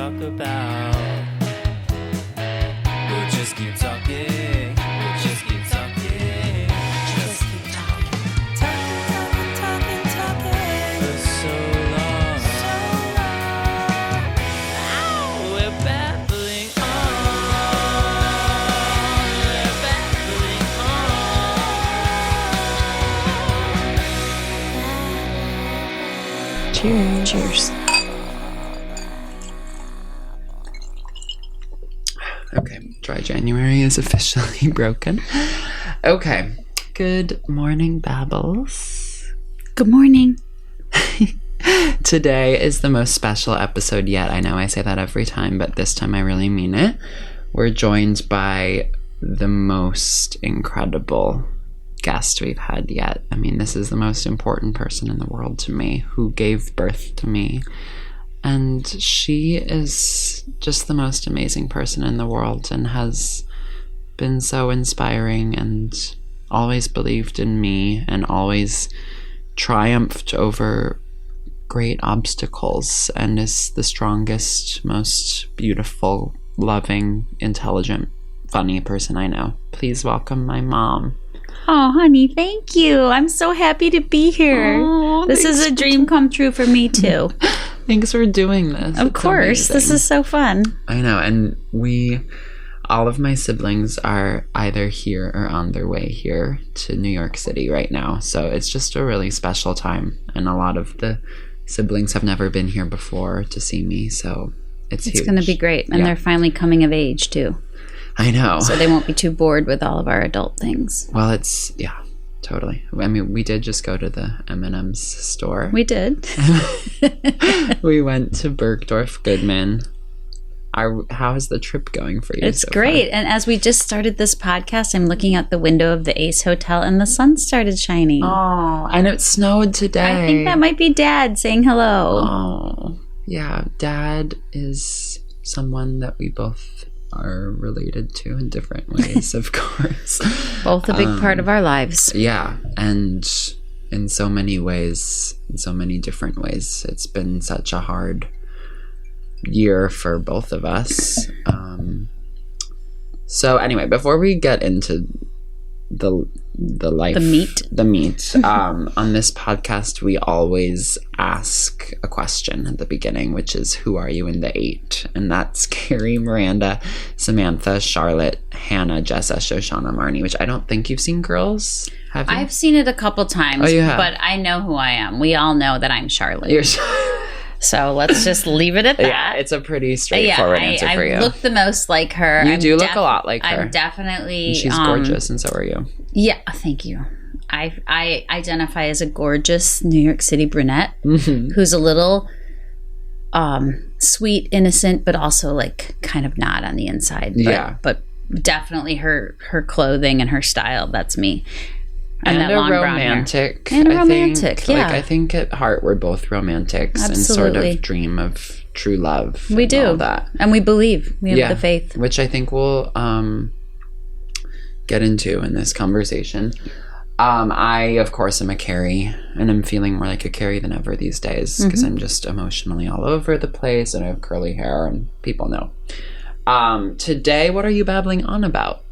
talk about. We'll just keep talking. We'll just keep talking. Just keep talking. Talking. For so long. Oh, we're babbling on. We're babbling on. Cheers. Okay, dry January is officially broken. Okay, good morning, Babbles. Good morning. Today is the most special episode yet. I know I say that every time, but this time I really mean it. We're joined by the most incredible guest we've had yet. I mean, this is the most important person in the world to me, who gave birth to me. And she is just the most amazing person in the world and has been so inspiring and always believed in me and always triumphed over great obstacles and is the strongest, most beautiful, loving, intelligent, funny person I know. Please welcome my mom. Oh, honey, thank you. I'm so happy to be here. Oh, this is a dream come true for me, too. Thanks for doing this. Of course. This is so fun. I know. And all of my siblings are either here or on their way here to New York City right now. So it's just a really special time. And a lot of the siblings have never been here before to see me. So it's huge. It's going to be great. And they're finally coming of age, too. I know. So they won't be too bored with all of our adult things. Well, totally. I mean, we did just go to the M&M's store. We did. We went to Bergdorf Goodman. How is the trip going for you? It's great. And as we just started this podcast, I'm looking out the window of the Ace Hotel and the sun started shining. Oh, and it snowed today. I think that might be Dad saying hello. Oh, yeah. Dad is someone that we both are related to in different ways, of course. Both a big part of our lives. Yeah, and in so many ways, in so many different ways. It's been such a hard year for both of us. So anyway, before we get into the meat on this podcast, we always ask a question at the beginning, which is, who are you in the 8? And that's Carrie, Miranda, Samantha, Charlotte, Hannah, Jessa, Shoshana, Marnie, which I don't think you've seen, girls. Have you? I've seen it a couple times. Oh, you have? But I know who I am. We all know that I'm Charlotte. You're So let's just leave it at that. Yeah, it's a pretty straightforward answer for you. I look the most like her. You do look a lot like her. I'm definitely... And she's gorgeous, and so are you. Yeah, thank you. I identify as a gorgeous New York City brunette who's a little sweet, innocent, but also like kind of not on the inside. But definitely her clothing and her style, that's me. And that long romantic. And a romantic, yeah. I think at heart we're both romantics. Absolutely. And sort of dream of true love. We do. All that. And we believe. We have the faith. Which I think we'll get into in this conversation. I, of course, am a Carrie, and I'm feeling more like a Carrie than ever these days because I'm just emotionally all over the place and I have curly hair and people know. Today, what are you babbling on about?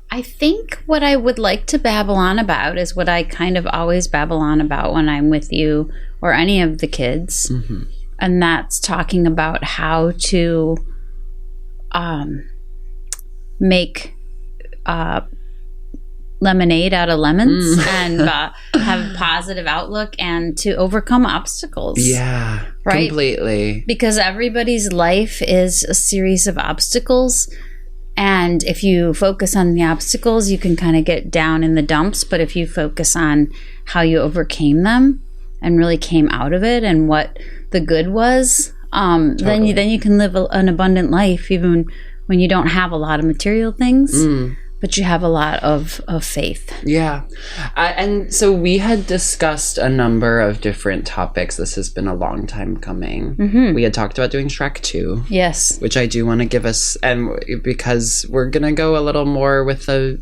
I think what I would like to babble on about is what I kind of always babble on about when I'm with you or any of the kids. Mm-hmm. And that's talking about how to make lemonade out of lemons and have a positive outlook and to overcome obstacles. Yeah, right? Completely. Because everybody's life is a series of obstacles. And if you focus on the obstacles, you can kind of get down in the dumps. But if you focus on how you overcame them and really came out of it and what the good was, totally. then you can live an abundant life, even when you don't have a lot of material things. But you have a lot of faith. Yeah. And so we had discussed a number of different topics. This has been a long time coming. Mm-hmm. We had talked about doing Shrek 2. Yes. Which I do want to give us, and because we're going to go a little more with a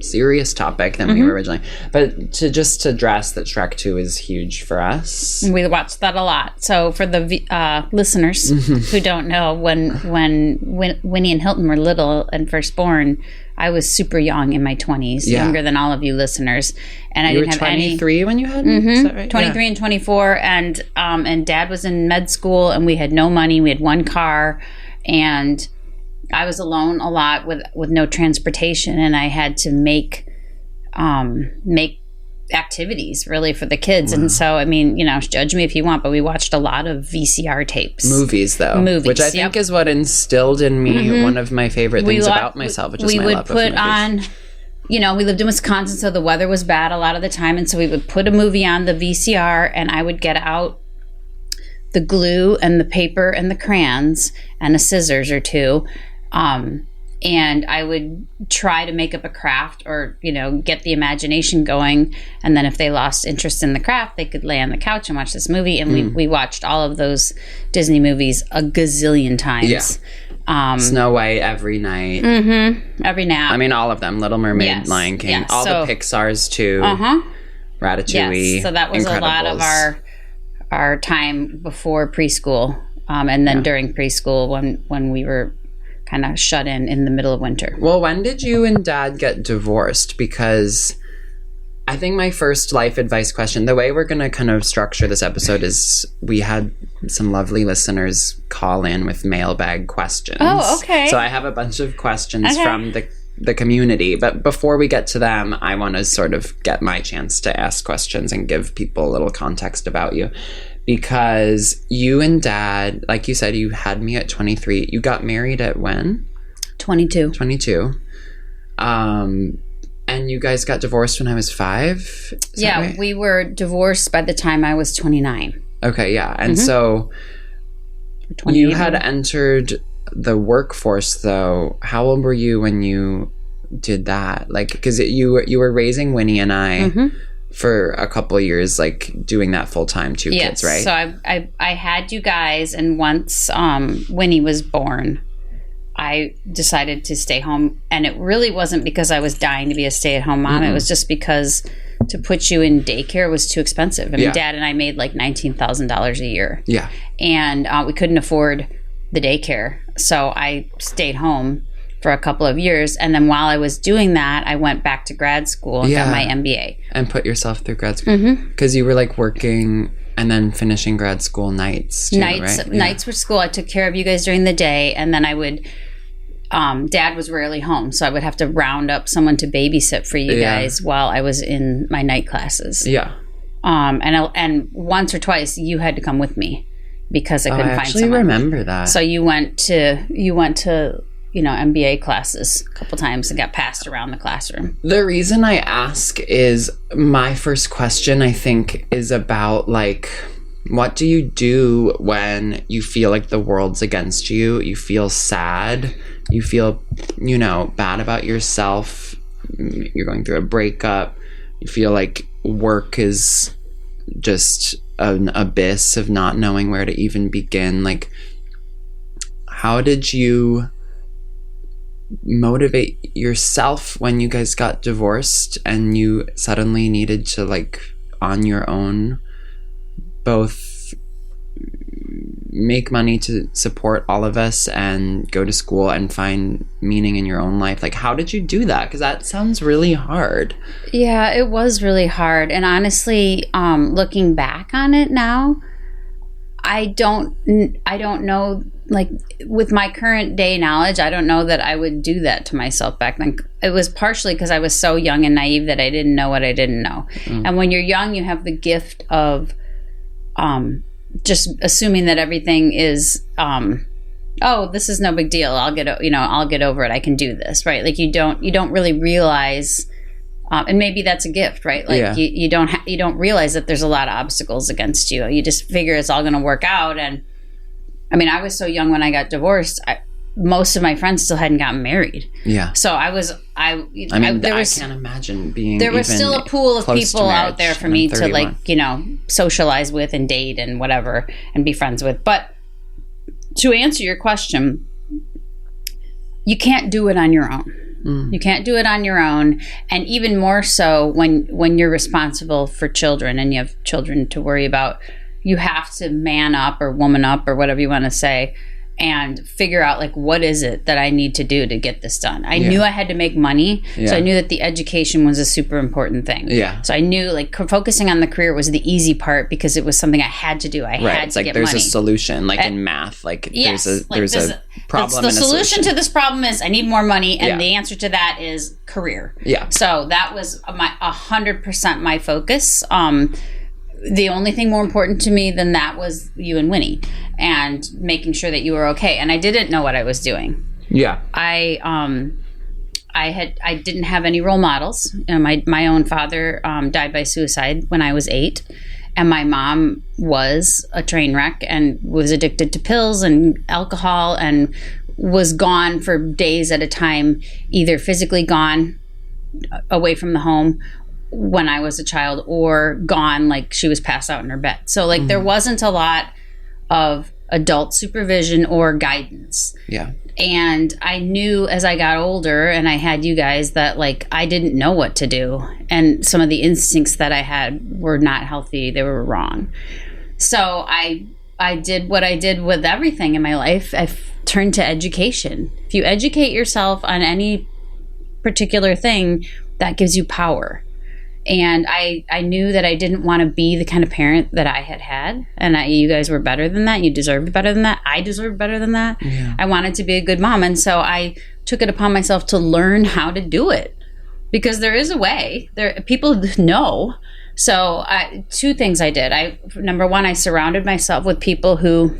serious topic than we were originally. But to just address that Shrek 2 is huge for us. We watched that a lot. So for the listeners who don't know, when Winnie and Hilton were little and first born, I was super young in my 20s, younger than all of you listeners. And I didn't have any... 23 when you had me? Is that right? 23 and 24. And Dad was in med school, and we had no money. We had one car, and I was alone a lot with no transportation, and I had to make activities really for the kids. And so, I mean, judge me if you want, but we watched a lot of VCR tapes. Movies, which I think is what instilled in me one of my favorite things about myself, which is my love of movies. We would put on, we lived in Wisconsin, so the weather was bad a lot of the time, and so we would put a movie on the VCR, and I would get out the glue and the paper and the crayons and a scissors or two, and I would try to make up a craft or, get the imagination going. And then if they lost interest in the craft, they could lay on the couch and watch this movie. And we watched all of those Disney movies a gazillion times. Yeah. Snow White every night. Every nap. I mean, all of them. Little Mermaid, Lion King. All the Pixars too. Ratatouille. Yes. So that was a lot of our time before preschool. And then during preschool when we were kind of shut in the middle of winter. Well, when did you and Dad get divorced? Because I think my first life advice question, the way we're going to kind of structure this episode is we had some lovely listeners call in with mailbag questions. Oh, okay. So I have a bunch of questions from the community. But before we get to them, I want to sort of get my chance to ask questions and give people a little context about you. Because you and Dad, like you said, you had me at 23. You got married at when? 22. 22. And you guys got divorced when I was 5? Yeah, right? We were divorced by the time I was 29. Okay, yeah. And so you had entered the workforce, though. How old were you when you did that? Like, because you were raising Winnie and I for a couple of years, like doing that full time, 2 kids, right? So I had you guys, and once Winnie was born, I decided to stay home, and it really wasn't because I was dying to be a stay-at-home mom. It was just because to put you in daycare was too expensive. I mean, Dad and I made like $19,000 a year. Yeah, and we couldn't afford the daycare, so I stayed home for a couple of years, and then while I was doing that, I went back to grad school and got my MBA. And put yourself through grad school? Because you were like working and then finishing grad school nights too, right? Nights were school. I took care of you guys during the day, and then I would... Dad was rarely home, so I would have to round up someone to babysit for you guys while I was in my night classes. Yeah. And once or twice, you had to come with me because I couldn't find someone. I actually remember that. So you went to MBA classes a couple times and got passed around the classroom. The reason I ask is my first question, I think, is about like, what do you do when you feel like the world's against you? You feel sad. You feel, bad about yourself. You're going through a breakup. You feel like work is just an abyss of not knowing where to even begin. Like, how did you motivate yourself when you guys got divorced and you suddenly needed to, like, on your own, both make money to support all of us and go to school and find meaning in your own life? Like, how did you do that? Because that sounds really hard. Yeah, it was really hard. And honestly, looking back on it now, I don't know, like, with my current day knowledge, I don't know that I would do that to myself back then. It was partially because I was so young and naive that I didn't know what I didn't know. And when you're young, you have the gift of just assuming that everything is, this is no big deal. I'll get over it. I can do this, right? Like you don't really realize, and maybe that's a gift, right? Like you don't realize that there's a lot of obstacles against you. You just figure it's all going to work out. And I mean, I was so young when I got divorced. Most of my friends still hadn't gotten married. Yeah. So I can't imagine being. There was still a pool of people out there for me to, like, socialize with and date and whatever and be friends with. But to answer your question, you can't do it on your own. You can't do it on your own. And even more so when you're responsible for children and you have children to worry about, you have to man up or woman up or whatever you want to say and figure out like, what is it that I need to do to get this done? I knew I had to make money. So I knew that the education was a super important thing. Yeah. So I knew like focusing on the career was the easy part because it was something I had to do. I had It's to like get there's money. a solution, like in math. Like Yes, there's a problem. The and a solution to this problem is I need more money, and Yeah. the answer to that is career. Yeah. So that was 100% my focus. The only thing more important to me than that was you and Winnie, and making sure that you were okay. And I didn't know what I was doing. Yeah. I didn't have any role models. You know, my own father died by suicide when I was 8, and my mom was a train wreck and was addicted to pills and alcohol and was gone for days at a time, either physically gone away from the home when I was a child or gone, like she was passed out in her bed. So like there wasn't a lot of adult supervision or guidance. Yeah. And I knew as I got older and I had you guys that like I didn't know what to do. And some of the instincts that I had were not healthy. They were wrong. So I did what I did with everything in my life. I turned to education. If you educate yourself on any particular thing, that gives you power. And I knew that I didn't want to be the kind of parent that I had. And you guys were better than that. You deserved better than that. I deserved better than that. Yeah. I wanted to be a good mom. And so I took it upon myself to learn how to do it. Because there is a way. People know. So 2 things I did. Number 1, I surrounded myself with people who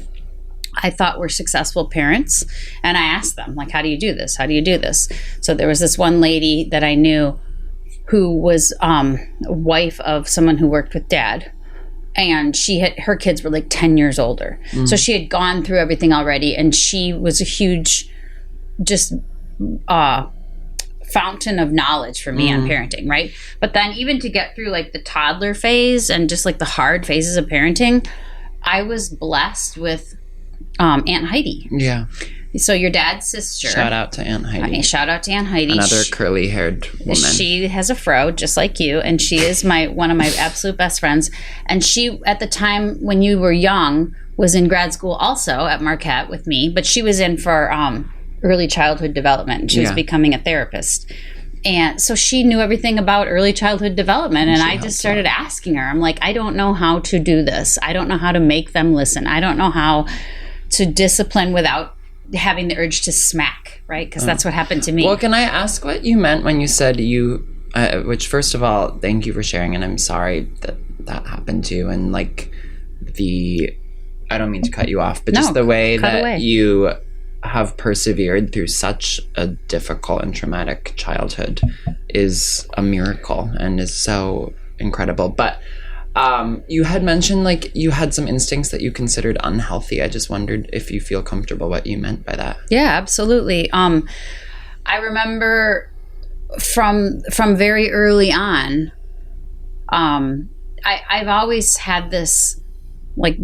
I thought were successful parents. And I asked them, like, how do you do this? How do you do this? So there was this one lady that I knew who was wife of someone who worked with Dad, and her kids were like 10 years older. So she had gone through everything already, and she was a huge just fountain of knowledge for me on parenting, right? But then even to get through like the toddler phase and just like the hard phases of parenting, I was blessed with Aunt Heidi. Yeah. So your dad's sister. Shout out to Aunt Heidi. Shout out to Aunt Heidi. Another curly-haired woman. She has a fro, just like you, and she is one of my absolute best friends. And she, at the time when you were young, was in grad school also at Marquette with me, but she was in for early childhood development. She was becoming a therapist. And so she knew everything about early childhood development. And I just started asking her. I'm like, I don't know how to do this. I don't know how to make them listen. I don't know how to discipline without having the urge to smack, right? Because that's what happened to me. Well, can I ask what you meant when you said which first of all, thank you for sharing, and I'm sorry that happened to you, and like I don't mean to cut you off, but just the way that you have persevered through such a difficult and traumatic childhood is a miracle and is so incredible. But you had mentioned like you had some instincts that you considered unhealthy. I just wondered if you feel comfortable what you meant by that. Yeah, absolutely. I remember from very early on, I've always had this like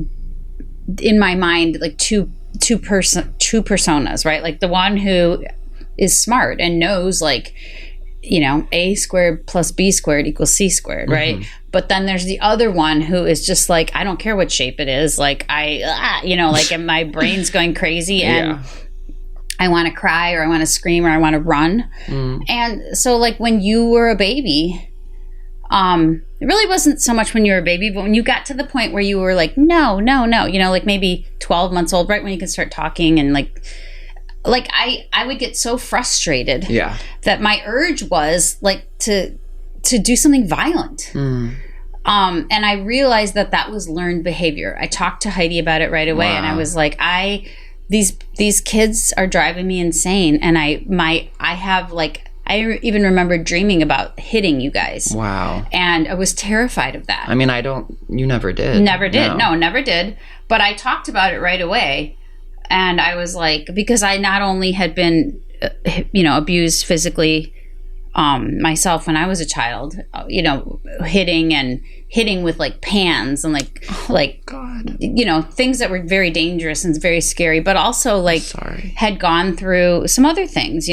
in my mind like two personas, right? Like the one who is smart and knows like, you know, A squared plus B squared equals C squared, right? Mm-hmm. But then there's the other one who is just like, I don't care what shape it is. Like and my brain's going crazy and I want to cry or I want to scream or I want to run. Mm. And so like when you were a baby, it really wasn't so much when you were a baby, but when you got to the point where you were like, no, you know, like maybe 12 months old, right when you can start talking and like I would get so frustrated that my urge was like to do something violent. Mm. And I realized that was learned behavior. I talked to Heidi about it right away. Wow. And I was like, these kids are driving me insane. And I even remember dreaming about hitting you guys. Wow. And I was terrified of that. I mean, you never did. Never did. No, never did. But I talked about it right away. And I was like, because I not only had been, abused physically myself when I was a child, hitting with like pans and God. Things that were very dangerous and very scary, but also like had gone through some other things,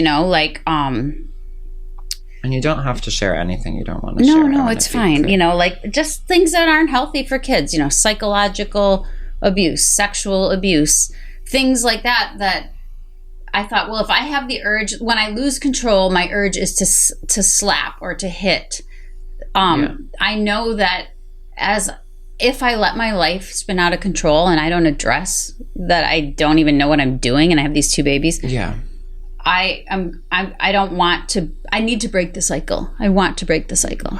And you don't have to share anything you don't want to share. No, it's fine. You know, like just things that aren't healthy for kids, you know, psychological abuse, sexual abuse, things like that, that I thought, well, if I have the urge, when I lose control, my urge is to slap or to hit. I know that if I let my life spin out of control and I don't address that I don't even know what I'm doing and I have these 2 babies. Yeah. I don't want to, I need to break the cycle. I want to break the cycle.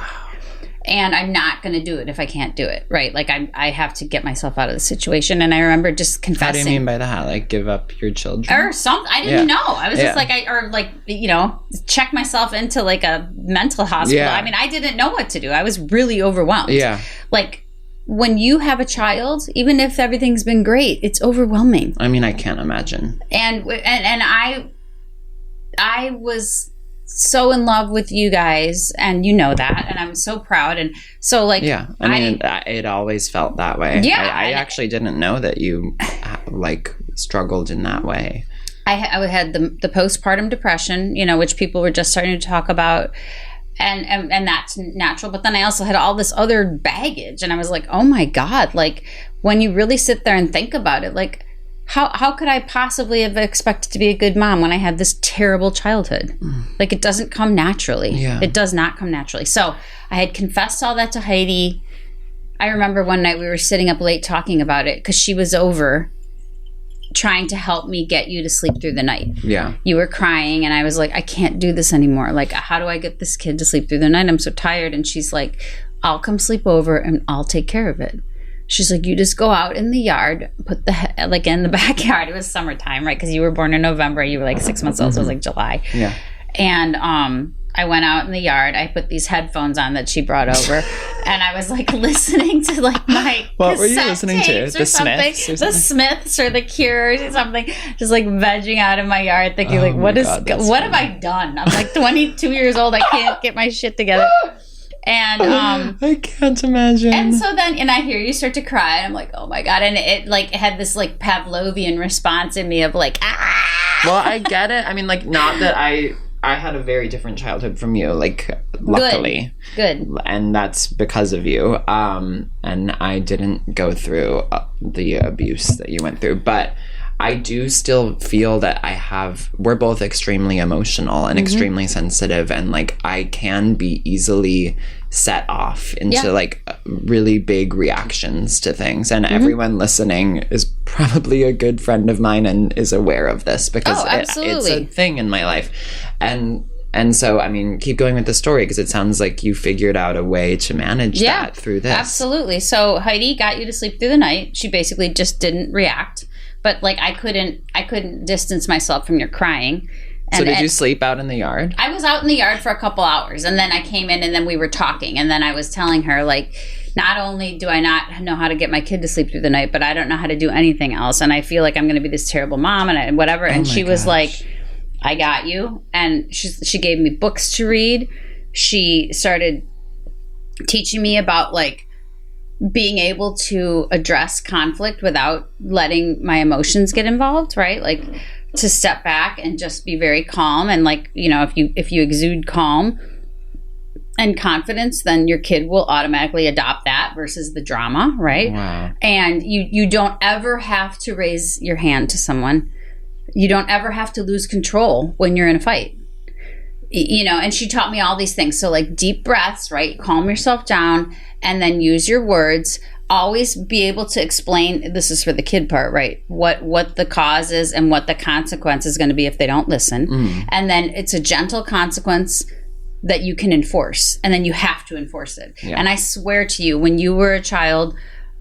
And I'm not going to do it if I can't do it, right? Like I have to get myself out of the situation. And I remember just confessing. How do you mean by that? Like give up your children? Or something. I didn't know. I was just like, check myself into like a mental hospital. Yeah. I mean, I didn't know what to do. I was really overwhelmed. Yeah. Like when you have a child, even if everything's been great, it's overwhelming. I mean, I can't imagine. And I was so in love with you guys, and you know that, and I'm so proud. And so like, yeah, I mean, it always felt that way. Yeah. I actually didn't know that you like struggled in that way. I had the postpartum depression, you know, which people were just starting to talk about. And that's natural. But then I also had all this other baggage, and I was like, oh my God, like when you really sit there and think about it, like how could I possibly have expected to be a good mom when I had this terrible childhood? Like it doesn't come naturally. Yeah. It does not come naturally. So I had confessed all that to Heidi. I remember one night we were sitting up late talking about it because she was over trying to help me get you to sleep through the night. Yeah. You were crying and I was like, I can't do this anymore. Like, how do I get this kid to sleep through the night? I'm so tired. And she's like, I'll come sleep over and I'll take care of it. She's like, you just go out in the yard, put like in the backyard. It was summertime, right? Because you were born in November. You were like 6 months old. So it was like July. Yeah. And I went out in the yard. I put these headphones on that she brought over, and I was like listening to like my what were you listening to? The Smiths, the Smiths or the Cures or something. Just like vegging out in my yard, thinking like, what have I done? I'm like 22 years old. I can't get my shit together. And I can't imagine. And so then, and I hear you start to cry, and I'm like, oh my God. And it like had this like Pavlovian response in me of like, ah. Well, I get it. I mean, like, not that I had a very different childhood from you, like, luckily. Good. And that's because of you. And I didn't go through the abuse that you went through. But I do still feel that we're both extremely emotional and extremely sensitive. And, like, I can be easily set off into, like, really big reactions to things. And everyone listening is probably a good friend of mine and is aware of this because it's a thing in my life. And so, I mean, keep going with the story because it sounds like you figured out a way to manage that through this. Absolutely. So Heidi got you to sleep through the night. She basically just didn't react. But like I couldn't distance myself from your crying. So did you sleep out in the yard? I was out in the yard for a couple hours, and then I came in and then we were talking, and then I was telling her like, not only do I not know how to get my kid to sleep through the night, but I don't know how to do anything else, and I feel like I'm going to be this terrible mom and whatever. And she was like, I got you. And she gave me books to read. She started teaching me about like being able to address conflict without letting my emotions get involved, right? Like to step back and just be very calm. And like, you know, if you exude calm and confidence, then your kid will automatically adopt that versus the drama, right? Wow. And you don't ever have to raise your hand to someone. You don't ever have to lose control when you're in a fight. You know, and she taught me all these things. So like deep breaths, right? Calm yourself down and then use your words. Always be able to explain, this is for the kid part, right? What the cause is and what the consequence is going to be if they don't listen. And then it's a gentle consequence that you can enforce. And then you have to enforce it. Yeah. And I swear to you, when you were a child,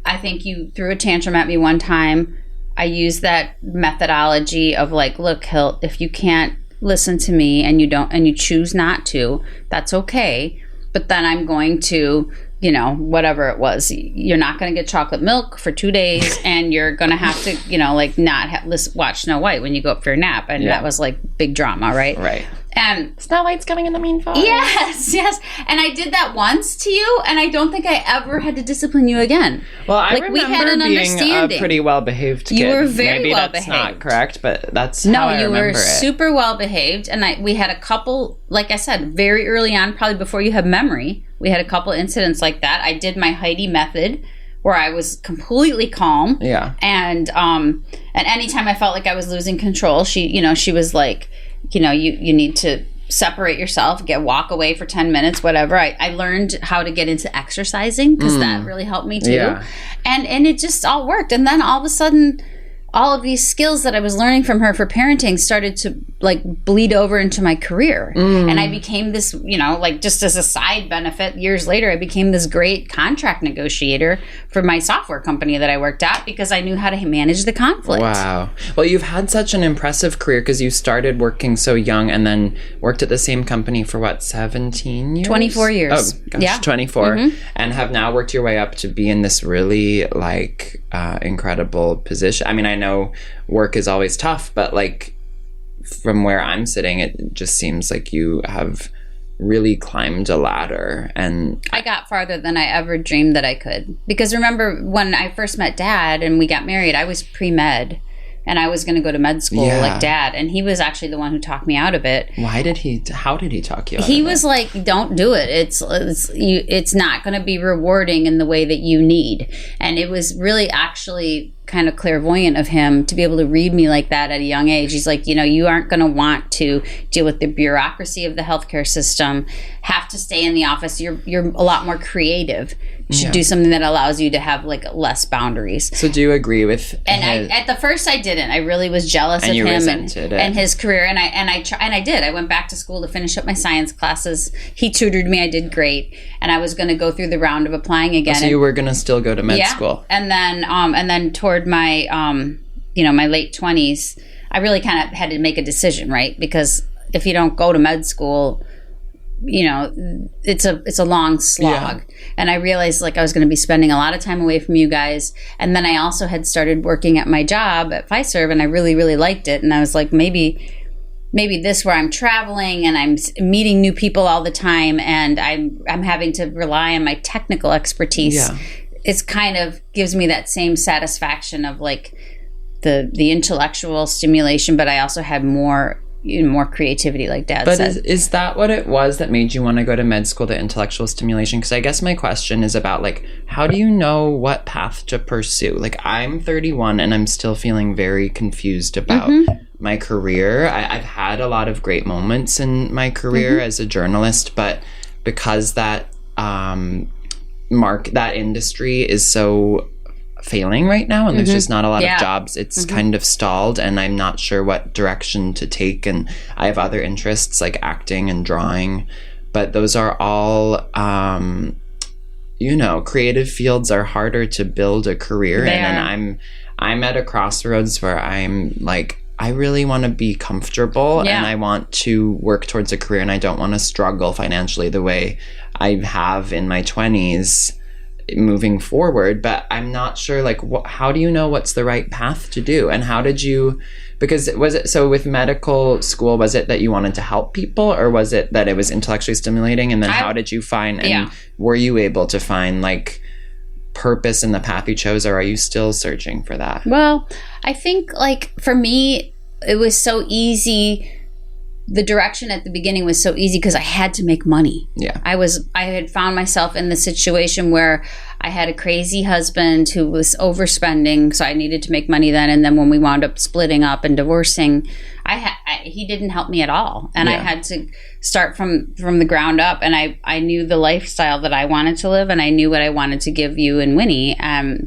I think you threw a tantrum at me one time. I used that methodology of like, look, Hilt, if you can't listen to me and you choose not to, that's okay. But then I'm going to, you know, whatever it was, you're not going to get chocolate milk for 2 days and you're going to have to, you know, like not watch Snow White when you go up for your nap. And that was like big drama, right? Right. And Snowlight's coming in the mean forest. yes. And I did that once to you, and I don't think I ever had to discipline you again. Well, I Like, we remember had an being a understanding. pretty well-behaved kid. You were very Maybe that's well-behaved. not correct, but that's No, how I you remember were it. super well behaved, and we had a couple, like I said, very early on, probably before you have memory. We had a couple incidents like that. I did my Heidi method, where I was completely calm. Yeah. And anytime I felt like I was losing control, she was like, you need to separate yourself, walk away for 10 minutes, whatever. I learned how to get into exercising because that really helped me too. Yeah. And it just all worked. And then all of a sudden, all of these skills that I was learning from her for parenting started to like bleed over into my career. And I became this, like just as a side benefit, years later, I became this great contract negotiator for my software company that I worked at because I knew how to manage the conflict. Wow. Well, you've had such an impressive career because you started working so young and then worked at the same company for what, 17 years? 24 years. Oh, gosh, Yeah. 24. And have now worked your way up to be in this really like incredible position. I mean, I know work is always tough, but like from where I'm sitting, it just seems like you have really climbed a ladder. And I got farther than I ever dreamed that I could. Because remember when I first met Dad and we got married, I was pre-med and I was going to go to med school like Dad. And he was actually the one who talked me out of it. how did he talk you out He of was it? like, don't do it. It's not going to be rewarding in the way that you need. And it was really actually kind of clairvoyant of him to be able to read me like that at a young age. He's like, you aren't going to want to deal with the bureaucracy of the healthcare system, have to stay in the office. You're a lot more creative. You should do something that allows you to have like less boundaries. So do you agree with And at the first I didn't. I really was jealous of you him resented it. and his career. And I did. I went back to school to finish up my science classes. He tutored me. I did great. And I was going to go through the round of applying again. So you were going to still go to med school? And then toward my my late 20s, I really kind of had to make a decision, right? Because if you don't go to med school, it's a long slog. Yeah. And I realized like I was going to be spending a lot of time away from you guys. And then I also had started working at my job at Fiserv, and I really, really liked it. And I was like, maybe this where I'm traveling and I'm meeting new people all the time, and I'm having to rely on my technical expertise. Yeah. It's kind of gives me that same satisfaction of like the intellectual stimulation, but I also had more creativity, like Dad But said. is that what it was that made you want to go to med school, the intellectual stimulation? Because I guess my question is about like, how do you know what path to pursue? Like, I'm 31 and I'm still feeling very confused about my career. I've had a lot of great moments in my career as a journalist, but because that that industry is so failing right now and there's just not a lot of jobs, it's kind of stalled, and I'm not sure what direction to take. And I have other interests like acting and drawing, but those are all creative fields are harder to build a career in. And I'm at a crossroads where I'm like, I really want to be comfortable and I want to work towards a career, and I don't want to struggle financially the way I have in my 20s moving forward. But I'm not sure, like, how do you know what's the right path to do? And how did you, because so with medical school, was it that you wanted to help people, or was it that it was intellectually stimulating? And then how did you find, and were you able to find like purpose in the path you chose, or are you still searching for that? Well, I think like for me, it was so easy. The direction at the beginning was so easy because I had to make money. Yeah. I had found myself in the situation where I had a crazy husband who was overspending, so I needed to make money then. And then when we wound up splitting up and divorcing, he didn't help me at all. And I had to start from the ground up. And I knew the lifestyle that I wanted to live, and I knew what I wanted to give you and Winnie.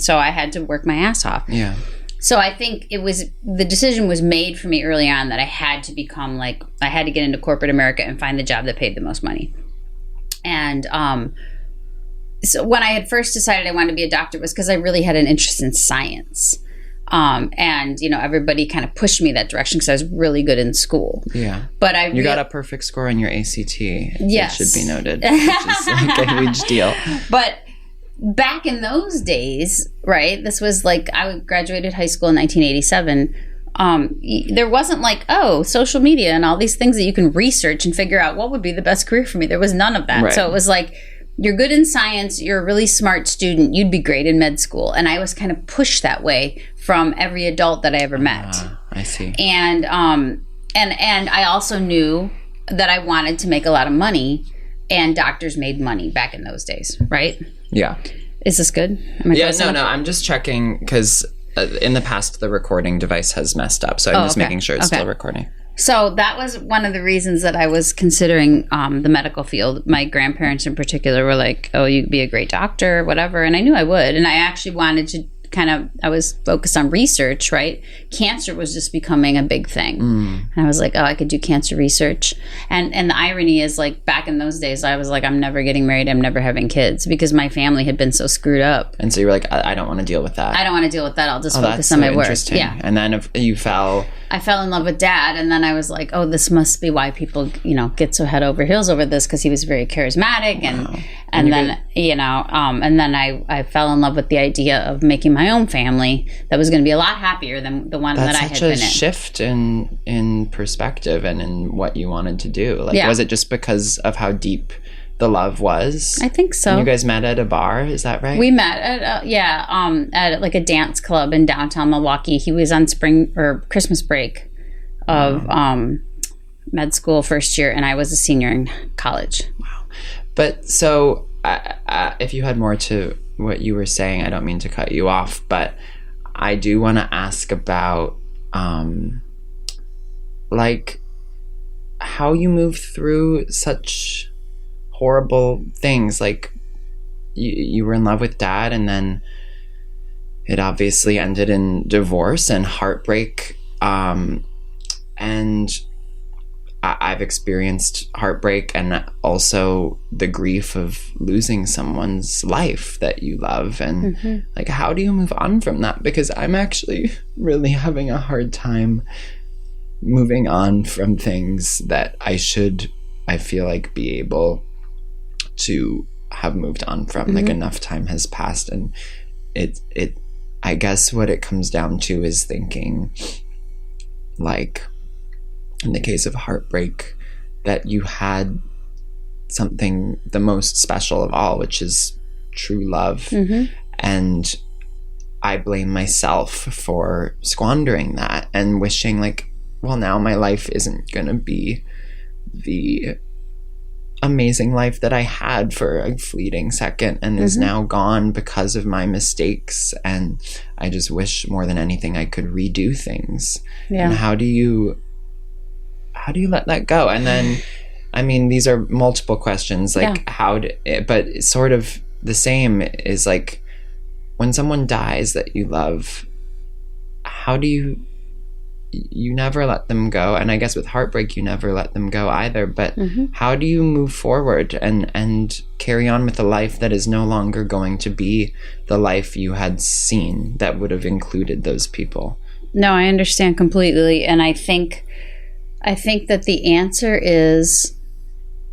So I had to work my ass off. Yeah. So I think the decision was made for me early on that I had to become I had to get into corporate America and find the job that paid the most money. And so when I had first decided I wanted to be a doctor, it was because I really had an interest in science. And everybody kind of pushed me that direction because I was really good in school. Yeah. But you got a perfect score on your ACT. Yes. It should be noted, which is like a huge deal. But back in those days, right, this was like I graduated high school in 1987. there wasn't like, oh, social media and all these things that you can research and figure out what would be the best career for me. There was none of that. Right. So it was like, you're good in science, you're a really smart student, you'd be great in med school. And I was kind of pushed that way from every adult that I ever met. I see. And I also knew that I wanted to make a lot of money, and doctors made money back in those days, right? Yeah. Is this good? Am I close enough? No, I'm just checking because in the past the recording device has messed up, so I'm just making sure it's still recording. So that was one of the reasons that I was considering the medical field. My grandparents in particular were like, oh, you'd be a great doctor, whatever. And I knew I would. And I actually wanted to I was focused on research, right? Cancer was just becoming a big thing. And I was like, oh, I could do cancer research. And the irony is, like, back in those days, I was like, I'm never getting married. I'm never having kids, because my family had been so screwed up. And so you were like, I don't want to deal with that. I don't want to deal with that. I'll just focus on my work. Yeah. And then if you fell... I fell in love with Dad, and then I was like, oh, this must be why people, get so head over heels over this, because he was very charismatic. And then I fell in love with the idea of making my own family that was going to be a lot happier than the one that I had been in. That's such a shift in perspective and in what you wanted to do. Like, was it just because of how deep the love was? I think so. And you guys met at a bar, is that right? We met at like a dance club in downtown Milwaukee. He was on spring or Christmas break of med school first year, and I was a senior in college. Wow. But so if you had more to what you were saying, I don't mean to cut you off, but I do want to ask about like how you moved through such horrible things. Like you were in love with Dad, and then it obviously ended in divorce and heartbreak. And I've experienced heartbreak and also the grief of losing someone's life that you love. And like, how do you move on from that? Because I'm actually really having a hard time moving on from things that I feel like, be able to have moved on from. Like, enough time has passed, and it I guess what it comes down to is thinking, like, in the case of heartbreak, that you had something the most special of all, which is true love. And I blame myself for squandering that and wishing, like, well, now my life isn't gonna be the amazing life that I had for a fleeting second and is now gone because of my mistakes. And I just wish more than anything I could redo things. And how do you let that go? And then, I mean, these are multiple questions, like but it's sort of the same is, like, when someone dies that you love, how do you never let them go? And I guess with heartbreak, you never let them go either, but how do you move forward and carry on with a life that is no longer going to be the life you had seen that would have included those people? No, I understand completely. And I think that the answer is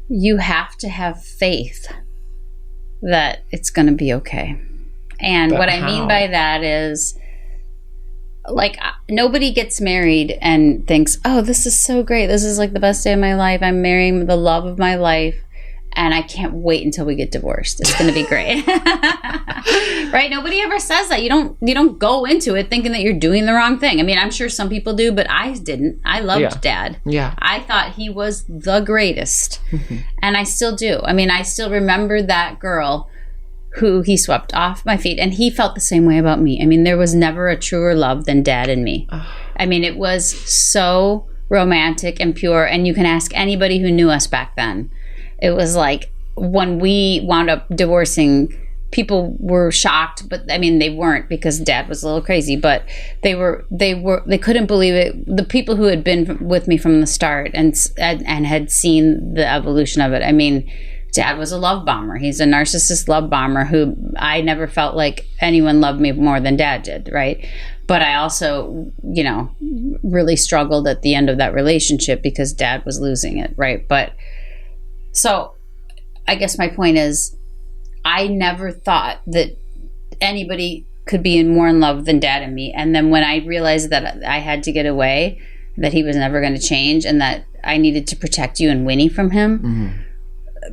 you have to have faith that it's going to be okay. And what I mean by that is, like, nobody gets married and thinks, oh, this is so great. This is like the best day of my life. I'm marrying the love of my life, and I can't wait until we get divorced. It's going to be great. Right? Nobody ever says that. You don't go into it thinking that you're doing the wrong thing. I mean, I'm sure some people do, but I didn't. I loved Dad. Yeah. I thought he was the greatest. And I still do. I mean, I still remember that girl who he swept off my feet, and he felt the same way about me. I mean, there was never a truer love than Dad and me. I mean, it was so romantic and pure, and you can ask anybody who knew us back then. It was like, when we wound up divorcing, people were shocked, but I mean, they weren't, because Dad was a little crazy, but they couldn't believe it. The people who had been with me from the start and had seen the evolution of it. I mean, Dad was a love bomber. He's a narcissist love bomber who I never felt like anyone loved me more than Dad did, right? But I also, really struggled at the end of that relationship because Dad was losing it, right? But so I guess my point is, I never thought that anybody could be more in love than Dad and me. And then when I realized that I had to get away, that he was never going to change, and that I needed to protect you and Winnie from him,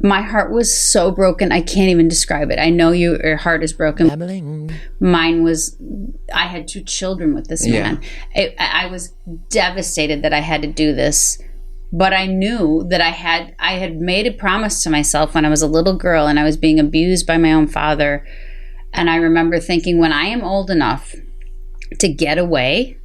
my heart was so broken. I can't even describe it. I know your heart is broken. Babbling. Mine was, I had 2 children with this man. I was devastated that I had to do this, but I knew that I had made a promise to myself when I was a little girl and I was being abused by my own father. And I remember thinking, when I am old enough to get away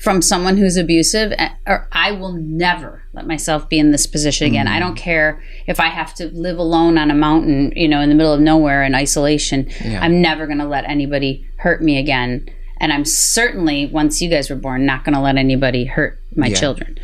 from someone who's abusive, or I will never let myself be in this position again. I don't care if I have to live alone on a mountain, in the middle of nowhere in isolation. I'm never going to let anybody hurt me again. And I'm certainly, once you guys were born, not going to let anybody hurt my children.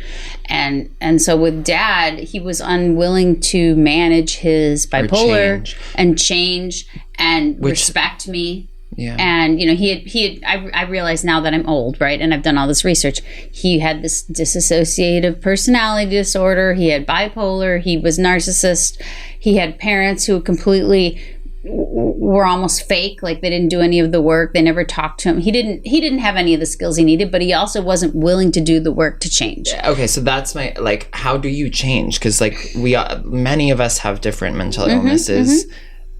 And so with Dad, he was unwilling to manage his bipolar and change and respect me. Yeah. And, I realize now that I'm old, right? And I've done all this research. He had this dissociative personality disorder. He had bipolar. He was narcissist. He had parents who completely were almost fake. Like, they didn't do any of the work. They never talked to him. He didn't have any of the skills he needed, but he also wasn't willing to do the work to change. Okay. So that's how do you change? Because many of us have different mental illnesses.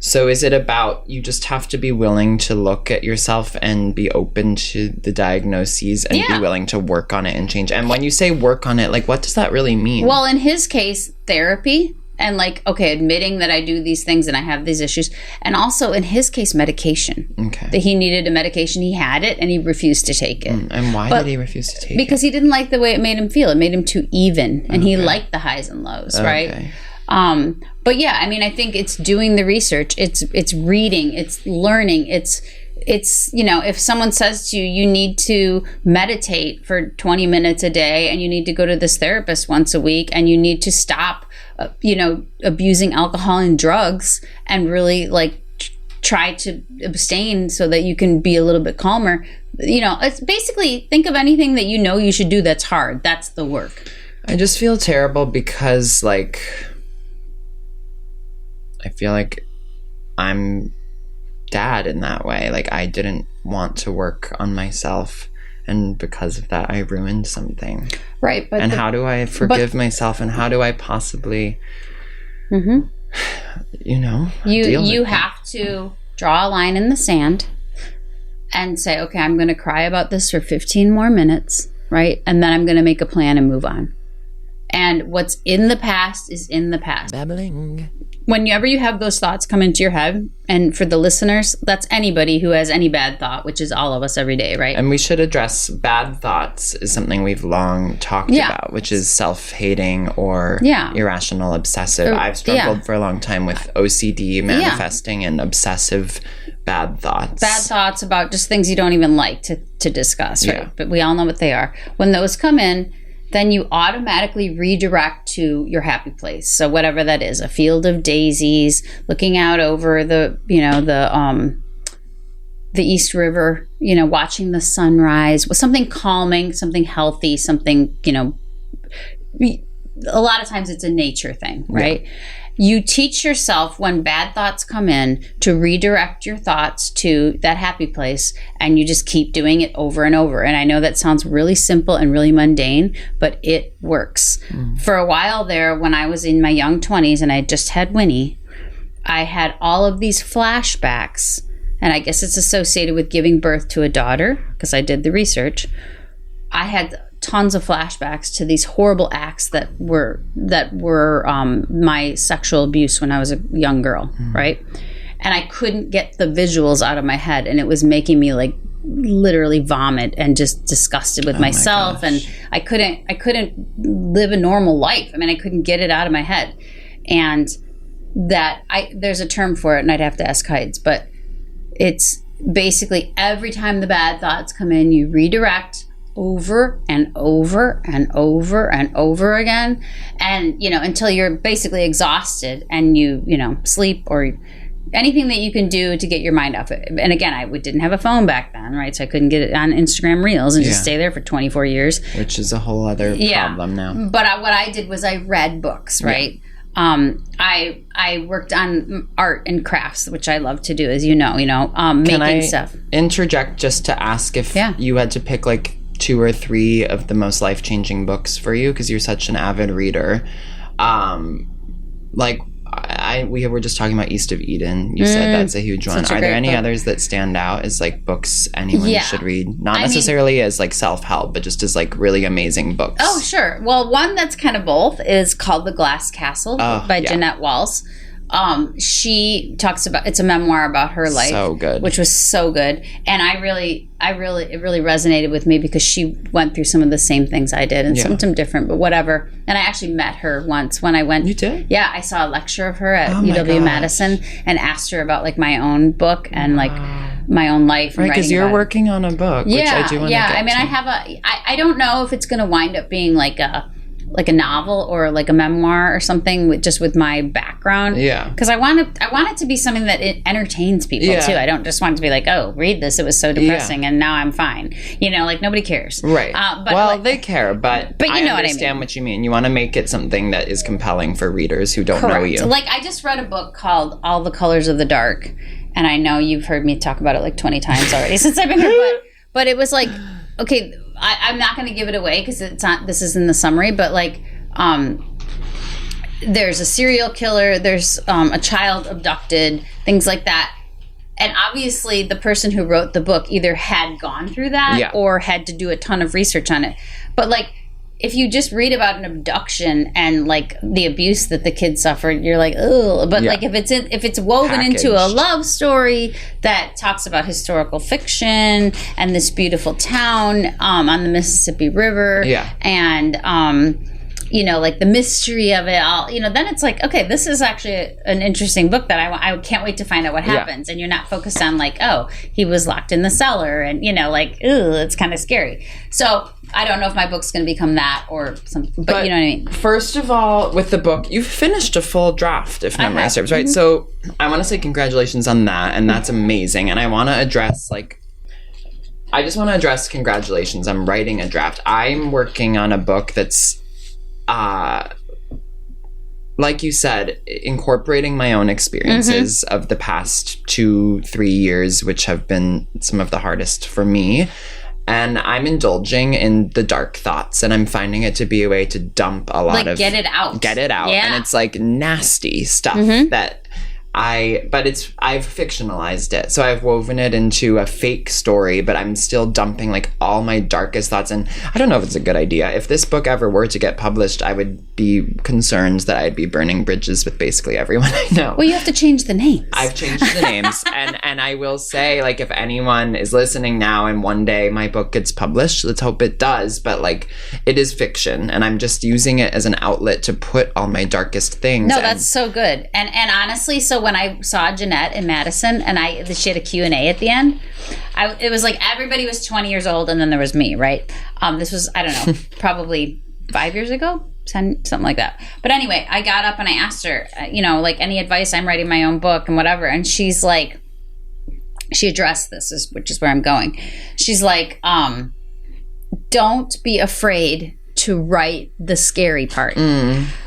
So is it about, you just have to be willing to look at yourself and be open to the diagnoses and be willing to work on it and change? And when you say work on it, what does that really mean? Well, in his case, therapy and admitting that I do these things and I have these issues. And also in his case, medication. Okay. That he needed a medication. He had it and he refused to take it. And why did he refuse to take it? Because he didn't like the way it made him feel. It made him too even. And he liked the highs and lows, right? But yeah, I think it's doing the research, it's reading, it's learning, it's if someone says to you, you need to meditate for 20 minutes a day and you need to go to this therapist once a week and you need to stop, abusing alcohol and drugs and really try to abstain so that you can be a little bit calmer. It's basically, think of anything that you should do that's hard. That's the work. I just feel terrible because I feel like I'm Dad in that way. I didn't want to work on myself, and because of that I ruined something. Right. But how do I forgive myself, and how do I possibly you have to draw a line in the sand and say, okay, I'm going to cry about this for 15 more minutes, right? And then I'm going to make a plan and move on. And what's in the past is in the past. Babbling. Whenever you have those thoughts come into your head, and for the listeners, that's anybody who has any bad thought, which is all of us every day, right? And we should address bad thoughts is something we've long talked about, which is self-hating or irrational obsessive. I've struggled for a long time with OCD manifesting and obsessive bad thoughts. Bad thoughts about just things you don't even like to discuss, right? But we all know what they are. When those come in, then you automatically redirect to your happy place. So whatever that is, a field of daisies, looking out over the East River, watching the sunrise, with something calming, something healthy, something, a lot of times it's a nature thing, right? Yeah. You teach yourself when bad thoughts come in to redirect your thoughts to that happy place, and you just keep doing it over and over. And I know that sounds really simple and really mundane, but it works. For a while there, when I was in my young 20s and I just had Winnie, I had all of these flashbacks, and I guess it's associated with giving birth to a daughter because I did the research. I had tons of flashbacks to these horrible acts that were my sexual abuse when I was a young girl, right? And I couldn't get the visuals out of my head, and it was making me literally vomit and just disgusted with myself, and I couldn't live a normal life. I couldn't get it out of my head. And there's a term for it, and I'd have to ask Heids, but it's basically every time the bad thoughts come in, you redirect over and over and over and over again, and until you're basically exhausted and you sleep or anything that you can do to get your mind off it. And again, I didn't have a phone back then, right? So I couldn't get it on Instagram Reels and just stay there for 24 years. Which is a whole other problem now. But what I did was I read books, right? I worked on art and crafts, which I love to do, as you know, making stuff. Interject just to ask if you had to pick like 2 or 3 of the most life-changing books for you, because you're such an avid reader. We were just talking about East of Eden. You said that's a huge one. Are there any others that stand out as like books anyone should read? Not necessarily as like self-help, but just as like really amazing books. Oh, sure. Well, one that's kind of both is called The Glass Castle by Jeanette Walls. She talks about, it's a memoir about her life. So good. Which was so good. And it really resonated with me because she went through some of the same things I did and something different, but whatever. And I actually met her once when I went. You did? Yeah, I saw a lecture of her at UW-Madison and asked her about like my own book and like my own life. Right, because you're working on a book, which I do want to get to. I mean, I don't know if it's going to wind up being like a novel or like a memoir or something with my background. Yeah. Because I want it to be something that it entertains people too. I don't just want it to be like, oh, read this. It was so depressing and now I'm fine. Like nobody cares. Right. They care, but I understand what you mean. You want to make it something that is compelling for readers who don't know you. Like I just read a book called All the Colors of the Dark. And I know you've heard me talk about it like 20 times already since I've been here. But it was like, okay, I'm not going to give it away because this is in the summary, but like there's a serial killer, there's a child abducted, things like that. And obviously the person who wrote the book either had gone through that or had to do a ton of research on it. But like if you just read about an abduction and like the abuse that the kid suffered, you're like, ugh. But like if it's woven into a love story that talks about historical fiction and this beautiful town on the Mississippi River, and like the mystery of it all, then it's like, okay, this is actually an interesting book that I can't wait to find out what happens. And you're not focused on like, oh, he was locked in the cellar and, like, ooh, it's kind of scary. So I don't know if my book's going to become that or something, but you know what I mean? First of all, with the book, you've finished a full draft, if memory serves, right? So I want to say congratulations on that, and that's amazing. And I want to address, congratulations. I'm writing a draft. I'm working on a book that's, like you said, incorporating my own experiences of the past 2-3 years, which have been some of the hardest for me. And I'm indulging in the dark thoughts, and I'm finding it to be a way to dump a lot of... Get it out. Yeah. And it's like nasty stuff that I've fictionalized it. So I've woven it into a fake story, but I'm still dumping like all my darkest thoughts. And I don't know if it's a good idea. If this book ever were to get published, I would be concerned that I'd be burning bridges with basically everyone I know. Well, you have to change the names. I've changed the names. And I will say, like, if anyone is listening now and one day my book gets published, let's hope it does. But like, it is fiction, and I'm just using it as an outlet to put all my darkest things. No, that's so good. And honestly, so when I saw Jeanette in Madison and she had a Q&A at the end, it was like everybody was 20 years old and then there was me, right? This was, I don't know, probably 5 years ago, 10, something like that. But anyway, I got up and I asked her, like any advice. I'm writing my own book and whatever. And she's like, she addressed this, which is where I'm going. She's like, don't be afraid to write the scary part.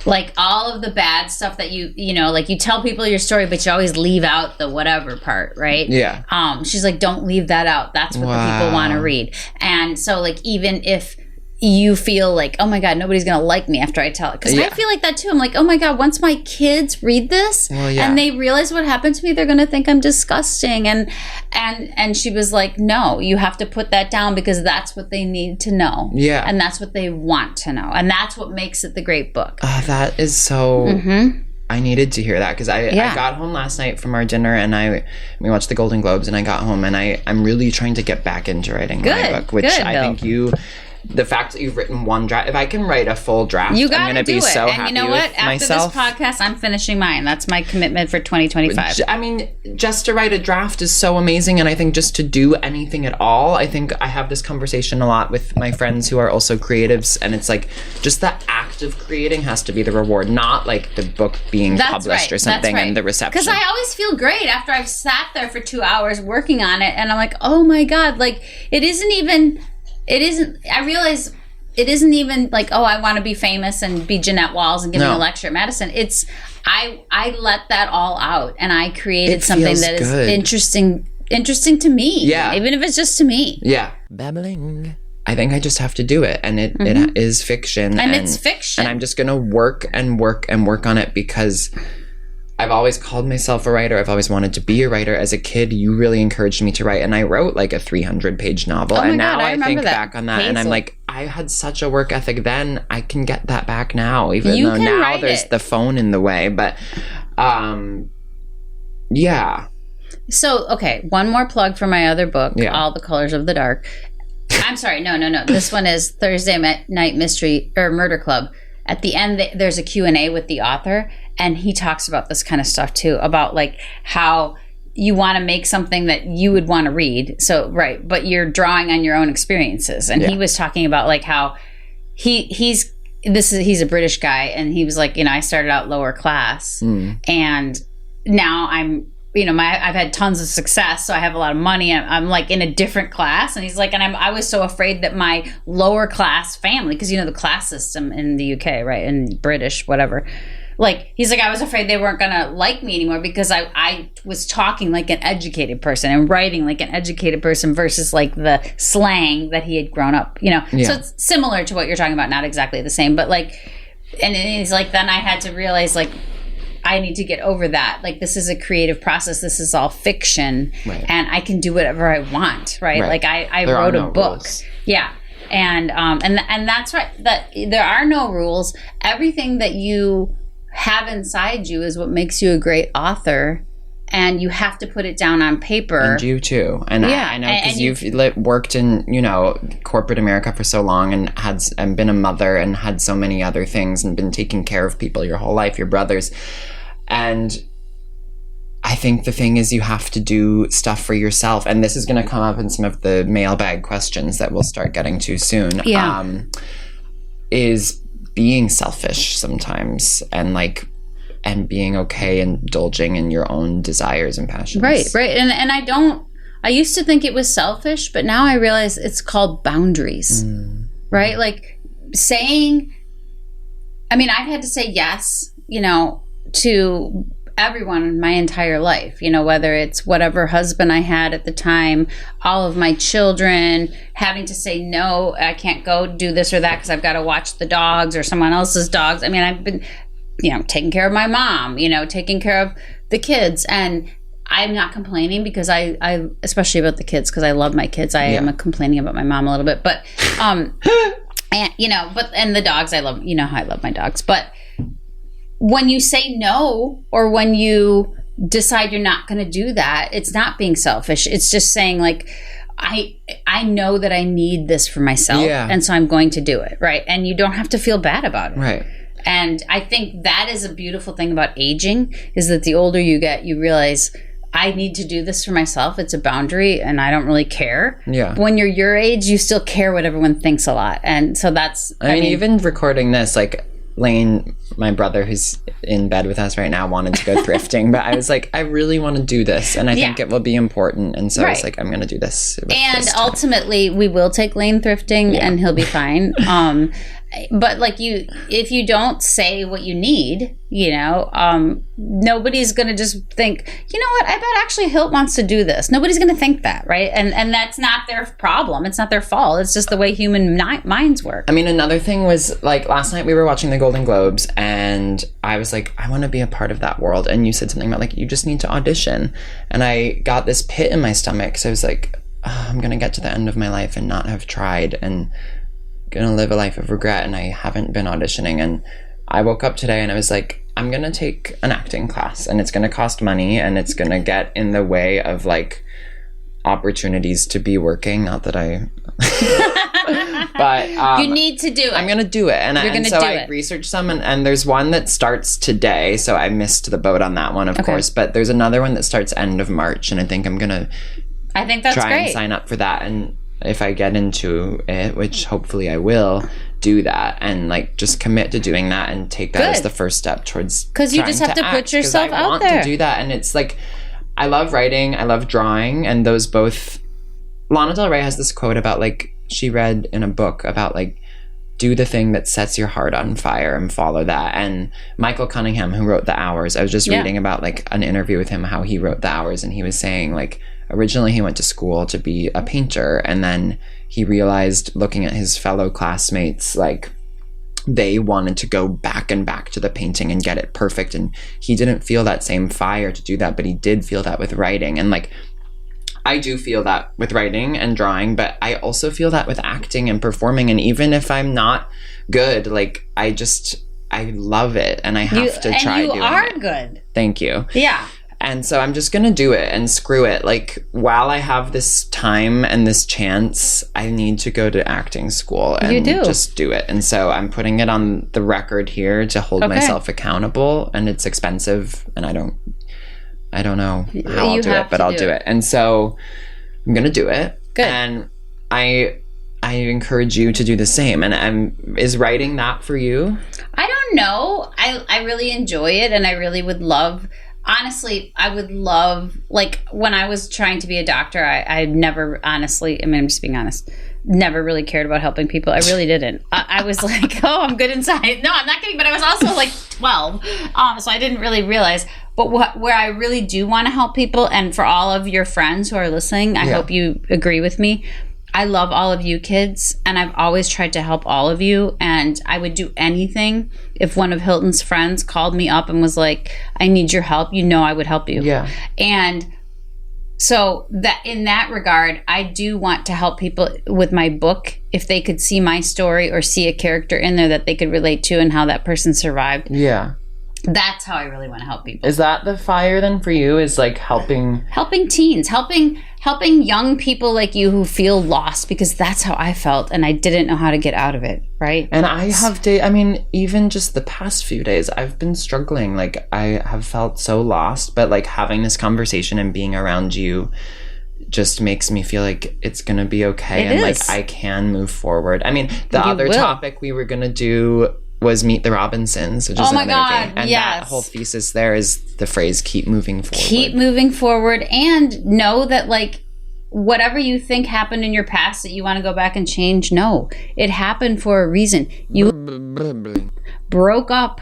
Like all of the bad stuff that you like you tell people your story, but you always leave out the whatever part, right? Yeah. She's like, don't leave that out. That's what the people want to read. And so like, even if you feel like, oh my God, nobody's going to like me after I tell it. Because I feel like that too. I'm like, oh my God, once my kids read this and they realize what happened to me, they're going to think I'm disgusting. And she was like, no, you have to put that down because that's what they need to know. Yeah. And that's what they want to know. And that's what makes it the great book. That is so... I needed to hear that because I got home last night from our dinner and we watched the Golden Globes, and I got home and I'm really trying to get back into writing my book, which I think the fact that you've written one draft, if I can write a full draft, I'm going to be so happy with myself. And you know what? After this podcast, I'm finishing mine. That's my commitment for 2025. I mean, just to write a draft is so amazing. And I think just to do anything at all, I think I have this conversation a lot with my friends who are also creatives. And it's like, just the act of creating has to be the reward, not like the book being published or something and the reception. Because I always feel great after I've sat there for 2 hours working on it. And I'm like, oh my God, like it isn't, I realize it isn't even like, oh, I want to be famous and be Jeanette Walls and give me a lecture at Madison. It's I let that all out, and I created something that is interesting to me. Yeah. Even if it's just to me. Yeah. Babbling. I think I just have to do it, and it is fiction. And it's fiction. And I'm just going to work and work and work on it, because I've always called myself a writer. I've always wanted to be a writer. As a kid, you really encouraged me to write, and I wrote like a 300-page novel. And now I think back on that, and I'm like, I had such a work ethic then. I can get that back now, even though now there's the phone in the way. But yeah. So, okay, one more plug for my other book, All the Colors of the Dark. I'm sorry, no. This one is Thursday Night Mystery or Murder Club. At the end, there's a Q&A with the author, and he talks about this kind of stuff too, about like how you want to make something that you would want to read. So, right, but you're drawing on your own experiences. And he was talking about like how he's a British guy, and he was like, I started out lower class, and now I'm, I've had tons of success, so I have a lot of money. I'm like in a different class. And he's like, and I was so afraid that my lower class family, because the class system in the UK, right, and British, whatever. Like, he's like, I was afraid they weren't going to like me anymore, because I was talking like an educated person and writing like an educated person versus like the slang that he had grown up, So it's similar to what you're talking about, not exactly the same, but like, and he's like, then I had to realize like, I need to get over that. Like, this is a creative process. This is all fiction, and I can do whatever I want, right? Like, I wrote a book. Rules. Yeah. And that's right. That there are no rules. Everything that you have inside you is what makes you a great author, and you have to put it down on paper. And you too. And I know, because you've worked in, corporate America for so long, and been a mother and had so many other things, and been taking care of people your whole life, your brothers. And I think the thing is, you have to do stuff for yourself. And this is going to come up in some of the mailbag questions that we'll start getting to soon. Yeah. Is being selfish sometimes, and being okay indulging in your own desires and passions. Right. And I used to think it was selfish, but now I realize it's called boundaries. Right? Like saying, I've had to say yes, to everyone my entire life, whether it's whatever husband I had at the time, all of my children, having to say, no, I can't go do this or that because I've got to watch the dogs or someone else's dogs. I've been, taking care of my mom, taking care of the kids. And I'm not complaining, because I especially about the kids, because I love my kids. I am complaining about my mom a little bit, but, and the dogs, I love, how I love my dogs. But when you say no, or when you decide you're not going to do that, it's not being selfish. It's just saying like, I know that I need this for myself, and so I'm going to do it, right? And you don't have to feel bad about it. Right. And I think that is a beautiful thing about aging, is that the older you get, you realize, I need to do this for myself. It's a boundary, and I don't really care. Yeah. When you're your age, you still care what everyone thinks a lot. And so that's... I mean, even recording this, like, Lane, my brother, who's in bed with us right now, wanted to go thrifting, but I was like, I really want to do this, and I think it will be important, and so I was like, I'm going to do this. And ultimately, we will take Lane thrifting, and he'll be fine. But like if you don't say what you need, nobody's going to just think, you know what, I bet actually Hilt wants to do this. Nobody's going to think that, right? And that's not their problem. It's not their fault. It's just the way human minds work. I mean, another thing was, like, last night we were watching the Golden Globes, and I was like, I want to be a part of that world. And you said something about, like, you just need to audition. And I got this pit in my stomach, because I was like, I'm going to get to the end of my life and not have tried, and gonna live a life of regret, and I haven't been auditioning. And I woke up today and I was like, I'm gonna take an acting class, and it's gonna cost money, and it's gonna get in the way of like opportunities to be working. Not that I but you need to do it. I'm gonna do it. And I researched some, and there's one that starts today, so I missed the boat on that one, of course, but there's another one that starts end of March, and I think that's try great. And sign up for that. And if I get into it, which hopefully I will, do that and like just commit to doing that and take that as the first step towards, because you just have to put yourself out there. I want to do that. And it's like, I love writing, I love drawing, and those both. Lana Del Rey has this quote about, like, she read in a book about, like, do the thing that sets your heart on fire and follow that. And Michael Cunningham, who wrote The Hours, I was just reading about like an interview with him, how he wrote The Hours, and he was saying like originally he went to school to be a painter, and then he realized looking at his fellow classmates, like they wanted to go back and back to the painting and get it perfect, and he didn't feel that same fire to do that, but he did feel that with writing. And like I do feel that with writing and drawing, but I also feel that with acting and performing. And even if I'm not good, like I love it, and I have to try doing it. And you are good. Thank you. Yeah. And so I'm just going to do it and screw it. Like while I have this time and this chance, I need to go to acting school and just do it. And so I'm putting it on the record here to hold myself accountable, and it's expensive, and I don't know how I'll do it, but I'll do it. And so I'm going to do it. Good. And I encourage you to do the same. And is writing that for you? I don't know. I really enjoy it, and I really would love, honestly, I would love, like when I was trying to be a doctor, I never honestly, I mean, I'm just being honest, never really cared about helping people. I really didn't. I was like, oh, I'm good inside. No, I'm not kidding. But I was also like 12. So I didn't really realize. But where I really do want to help people, and for all of your friends who are listening, I hope you agree with me. I love all of you kids, and I've always tried to help all of you, and I would do anything. If one of Hilton's friends called me up and was like, I need your help, I would help you. Yeah. And so that in that regard, I do want to help people with my book, if they could see my story or see a character in there that they could relate to and how that person survived. Yeah. That's how I really want to help people. Is that the fire then for you, is like helping teens, helping young people like you who feel lost, because that's how I felt, and I didn't know how to get out of it, right? And I have even just the past few days, I've been struggling. Like I have felt so lost, but like having this conversation and being around you just makes me feel like it's gonna be okay. Like I can move forward. I mean, the other topic we were gonna do was Meet the Robinsons, which is another thing. And that whole thesis there is the phrase keep moving forward. Keep moving forward, and know that like whatever you think happened in your past that you want to go back and change, no. It happened for a reason. You broke up,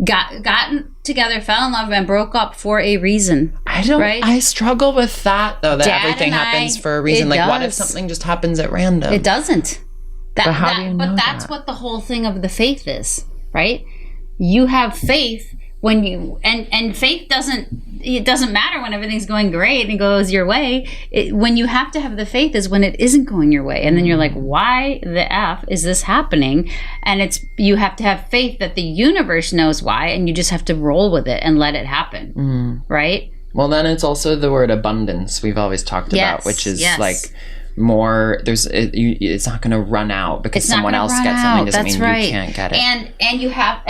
gotten together, fell in love, and broke up for a reason. I struggle with that though, that everything happens for a reason. Like what if something just happens at random? It doesn't. But that's what the whole thing of the faith is, right? You have faith when you and faith doesn't matter when everything's going great and goes your way. When you have to have the faith is when it isn't going your way, and then you're like, why the F is this happening? And you have to have faith that the universe knows why, and you just have to roll with it and let it happen, right? Well, then it's also the word abundance we've always talked about, which is like more, it's not going to run out because someone else gets something doesn't mean you can't get it. And you have,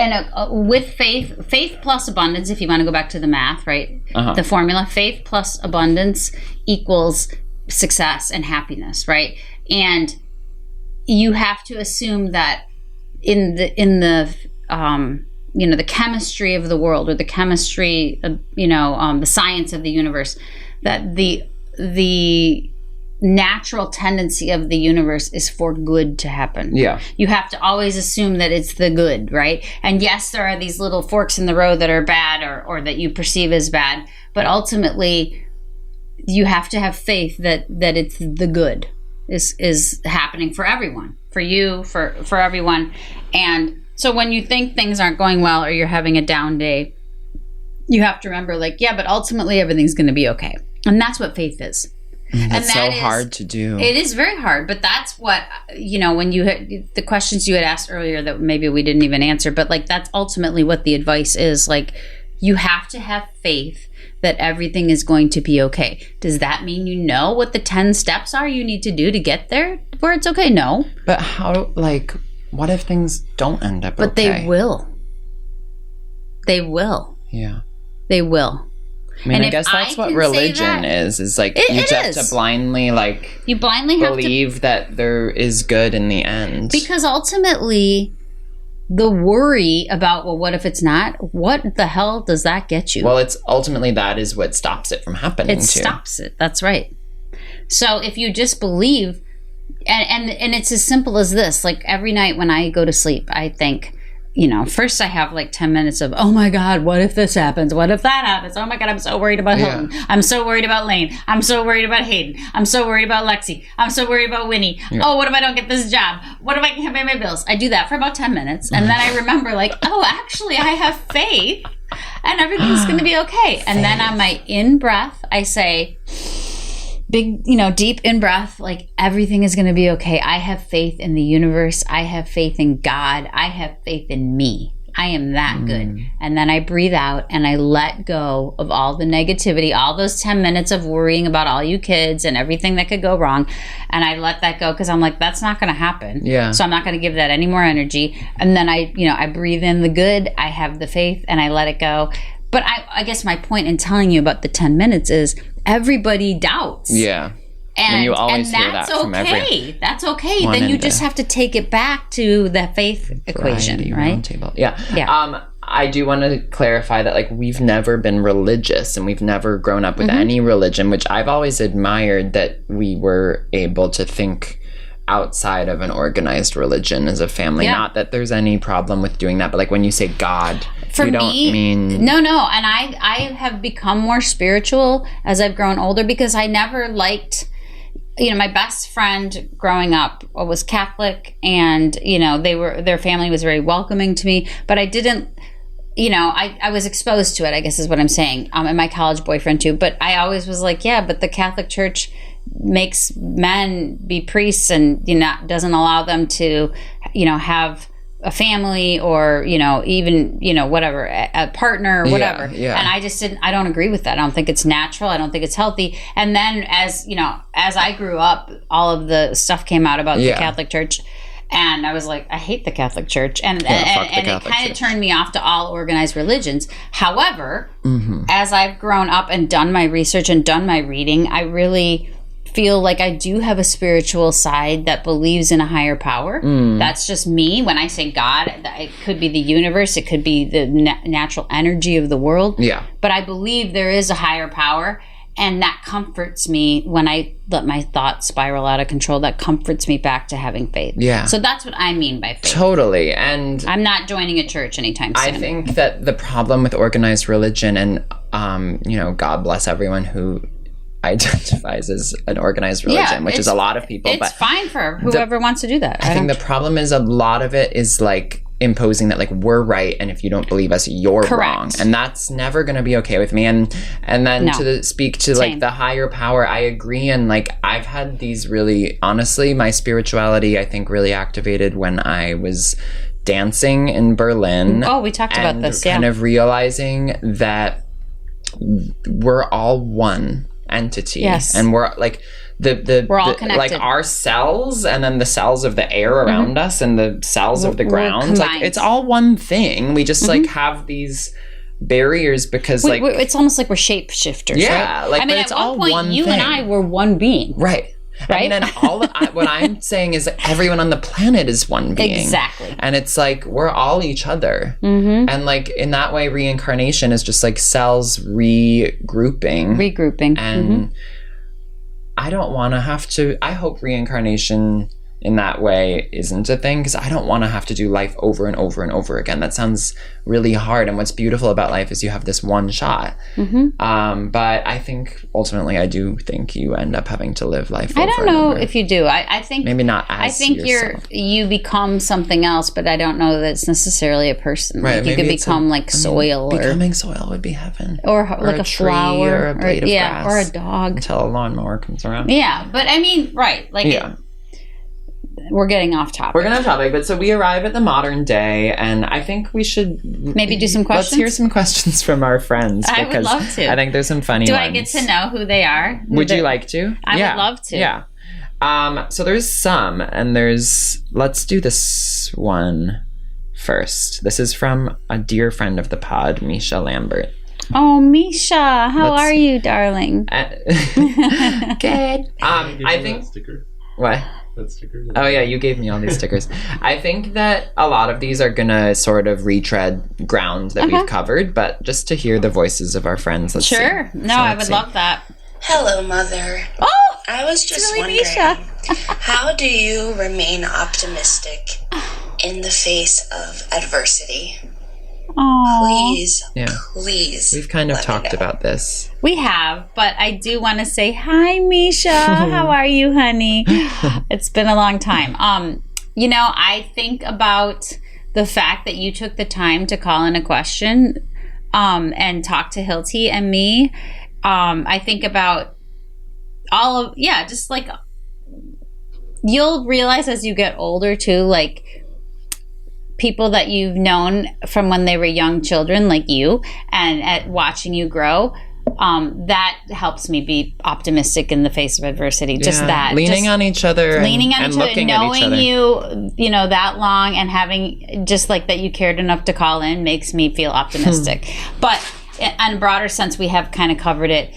with faith plus abundance, if you want to go back to the math, right? The formula, faith plus abundance equals success and happiness, right? And you have to assume that in the the chemistry of the world, or the chemistry of, the science of the universe, that the natural tendency of the universe is for good to happen. Yeah. You have to always assume that it's the good, right? And yes, there are these little forks in the road that are bad or that you perceive as bad, but ultimately you have to have faith that it's the good is happening for everyone, for you, for everyone. And so when you think things aren't going well or you're having a down day, you have to remember but ultimately everything's going to be okay. And that's what faith is. That's so hard to do. It is very hard, but that's what, when you had the questions you had asked earlier that maybe we didn't even answer, but that's ultimately what the advice is. You have to have faith that everything is going to be okay. Does that mean you know what the 10 steps are you need to do to get there where it's okay? No. But how, what if things don't end up okay? But they will. They will. Yeah. They will. I mean, I guess that's what religion is you just have to blindly, you blindly believe that there is good in the end. Because ultimately, the worry about, what if it's not? What the hell does that get you? Well, it's ultimately that is what stops it from happening. It stops it. That's right. So if you just believe And it's as simple as this. Like every night when I go to sleep, I think, first I have like 10 minutes of, oh my God, what if this happens? What if that happens? Oh my God, I'm so worried about Hilton. I'm so worried about Lane. I'm so worried about Hayden. I'm so worried about Lexi. I'm so worried about Winnie. Yeah. Oh, what if I don't get this job? What if I can't pay my bills? I do that for about 10 minutes. And then I remember like, oh, actually I have faith and everything's going to be okay. And then on my in breath, I say, big, deep in breath, like everything is going to be okay. I have faith in the universe. I have faith in God. I have faith in me. I am that good. And then I breathe out and I let go of all the negativity, all those 10 minutes of worrying about all you kids and everything that could go wrong. And I let that go because I'm like, that's not going to happen. Yeah. So I'm not going to give that any more energy. And then I breathe in the good. I have the faith and I let it go. But I guess my point in telling you about the 10 minutes is everybody doubts. Yeah. And you always hear that from everyone. That's okay. Then you just have to take it back to the faith equation, right? Yeah. I do want to clarify that, like, we've never been religious and we've never grown up with any religion, which I've always admired that we were able to think outside of an organized religion as a family. Yeah. Not that there's any problem with doing that, but like when you say God, for me, don't mean... No. And I have become more spiritual as I've grown older because I never liked... my best friend growing up was Catholic and, their family was very welcoming to me, but I didn't, I was exposed to it, I guess is what I'm saying, and my college boyfriend too, but I always was like, yeah, but the Catholic Church makes men be priests and, doesn't allow them to, have a family or, even, whatever, a partner or whatever. Yeah. And I don't agree with that. I don't think it's natural. I don't think it's healthy. And then as I grew up, all of the stuff came out about the Catholic Church. And I was like, I hate the Catholic Church. And it kind of turned me off to all organized religions. However, as I've grown up and done my research and done my reading, I really feel like I do have a spiritual side that believes in a higher power. That's just me. When I say God, it could be the universe. It could be the natural energy of the world. Yeah. But I believe there is a higher power. And that comforts me when I let my thoughts spiral out of control. That comforts me back to having faith. Yeah. So that's what I mean by faith. Totally. And I'm not joining a church anytime soon. I think that the problem with organized religion and, God bless everyone who identifies as an organized religion, which is a lot of people. It's fine for whoever wants to do that. I think the problem is a lot of it is like imposing that like we're right and if you don't believe us you're wrong, and that's never going to be okay with me. And then to speak to like the higher power, I agree. And like I've had these really, honestly, my spirituality I think really activated when I was dancing in Berlin. Oh, we talked about this. Kind of realizing that we're all one entity. Yes. And we're like we're all connected. Like our cells and then the cells of the air around us and the cells of the ground. Like it's all one thing. We just like have these barriers because it's almost like we're shapeshifters. Yeah. Right? Like, I mean, it's all one you thing. And I were one being. Right. Right. And then what I'm saying is that everyone on the planet is one being. Exactly. And it's like we're all each other. And like in that way, reincarnation is just like cells regrouping. And I don't want to have to. I hope reincarnation in that way isn't a thing because I don't want to have to do life over and over and over again. That sounds really hard. And what's beautiful about life is you have this one shot. But I think ultimately I do think you end up having to live life over I don't know if you do. I think maybe not as I think yourself. you become something else, but I don't know that it's necessarily a person. Right, like you could become soil. Becoming soil would be heaven. Or like a flower. Or a blade of grass. Or a dog. Until a lawnmower comes around. Yeah, but I mean, right. Like we're getting off topic. We're getting off topic, but so we arrive at the modern day, and I think we should maybe do some questions. Let's hear some questions from our friends. I would love to. I think there's some funny ones. Do I get to know who they are? Would you like to? I would love to. Yeah. So there's some, and let's do this one first. This is from a dear friend of the pod, Misha Lambert. Oh, Misha, how are you, darling? Good. I think. Sticker? What? That sticker? Oh yeah, you gave me all these stickers. I think that a lot of these are gonna sort of retread ground that we've covered, but just to hear the voices of our friends, let's see. No, I would love that. Hello, Mother. Oh, I was just really wondering, Misha. How do you remain optimistic in the face of adversity? Oh, Please. We've kind of let me talked know. about this. we have, but I do want to say hi, Misha. How are you, honey? It's been a long time. I think about the fact that you took the time to call in a question and talk to Hilty and me. I think about just like you'll realize as you get older too, like people that you've known from when they were young children, like you, and at watching you grow. That helps me be optimistic in the face of adversity. Just that leaning on each other, knowing you, that long, and having just like that you cared enough to call in makes me feel optimistic. But in a broader sense, we have kind of covered it.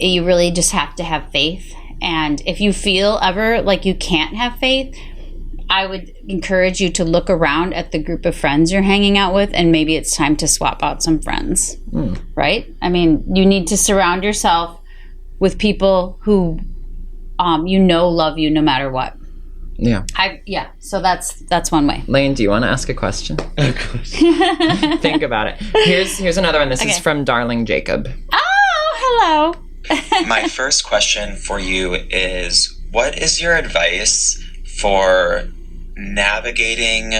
You really just have to have faith. And if you feel ever like you can't have faith, I would encourage you to look around at the group of friends you're hanging out with, and maybe it's time to swap out some friends, right? I mean, you need to surround yourself with people who, love you no matter what. Yeah. So that's one way. Lane, do you want to ask a question? Of course. Think about it. Here's another one. This is from Darling Jacob. Oh, hello. My first question for you is, what is your advice for navigating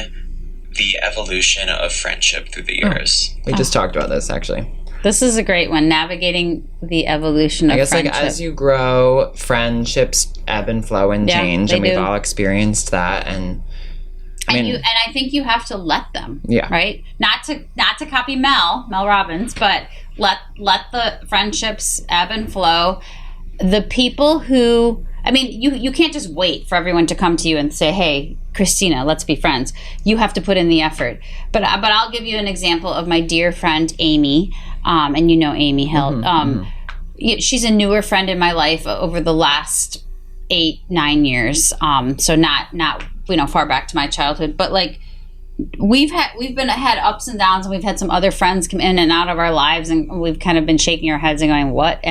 the evolution of friendship through the years? We just talked about this, actually. This is a great one. Navigating the evolution of friendship. Like as you grow, friendships ebb and flow and change, and we've all experienced that. And I think you have to let them. Yeah. Right. Not to copy Mel Robbins, but let the friendships ebb and flow. The people who, you can't just wait for everyone to come to you and say, "Hey, Christina, let's be friends." You have to put in the effort. But I'll give you an example of my dear friend Amy, and Amy Hill. She's a newer friend in my life over the last 8-9 years. So not far back to my childhood, but like we've had ups and downs, and we've had some other friends come in and out of our lives, and we've kind of been shaking our heads and going, "What?"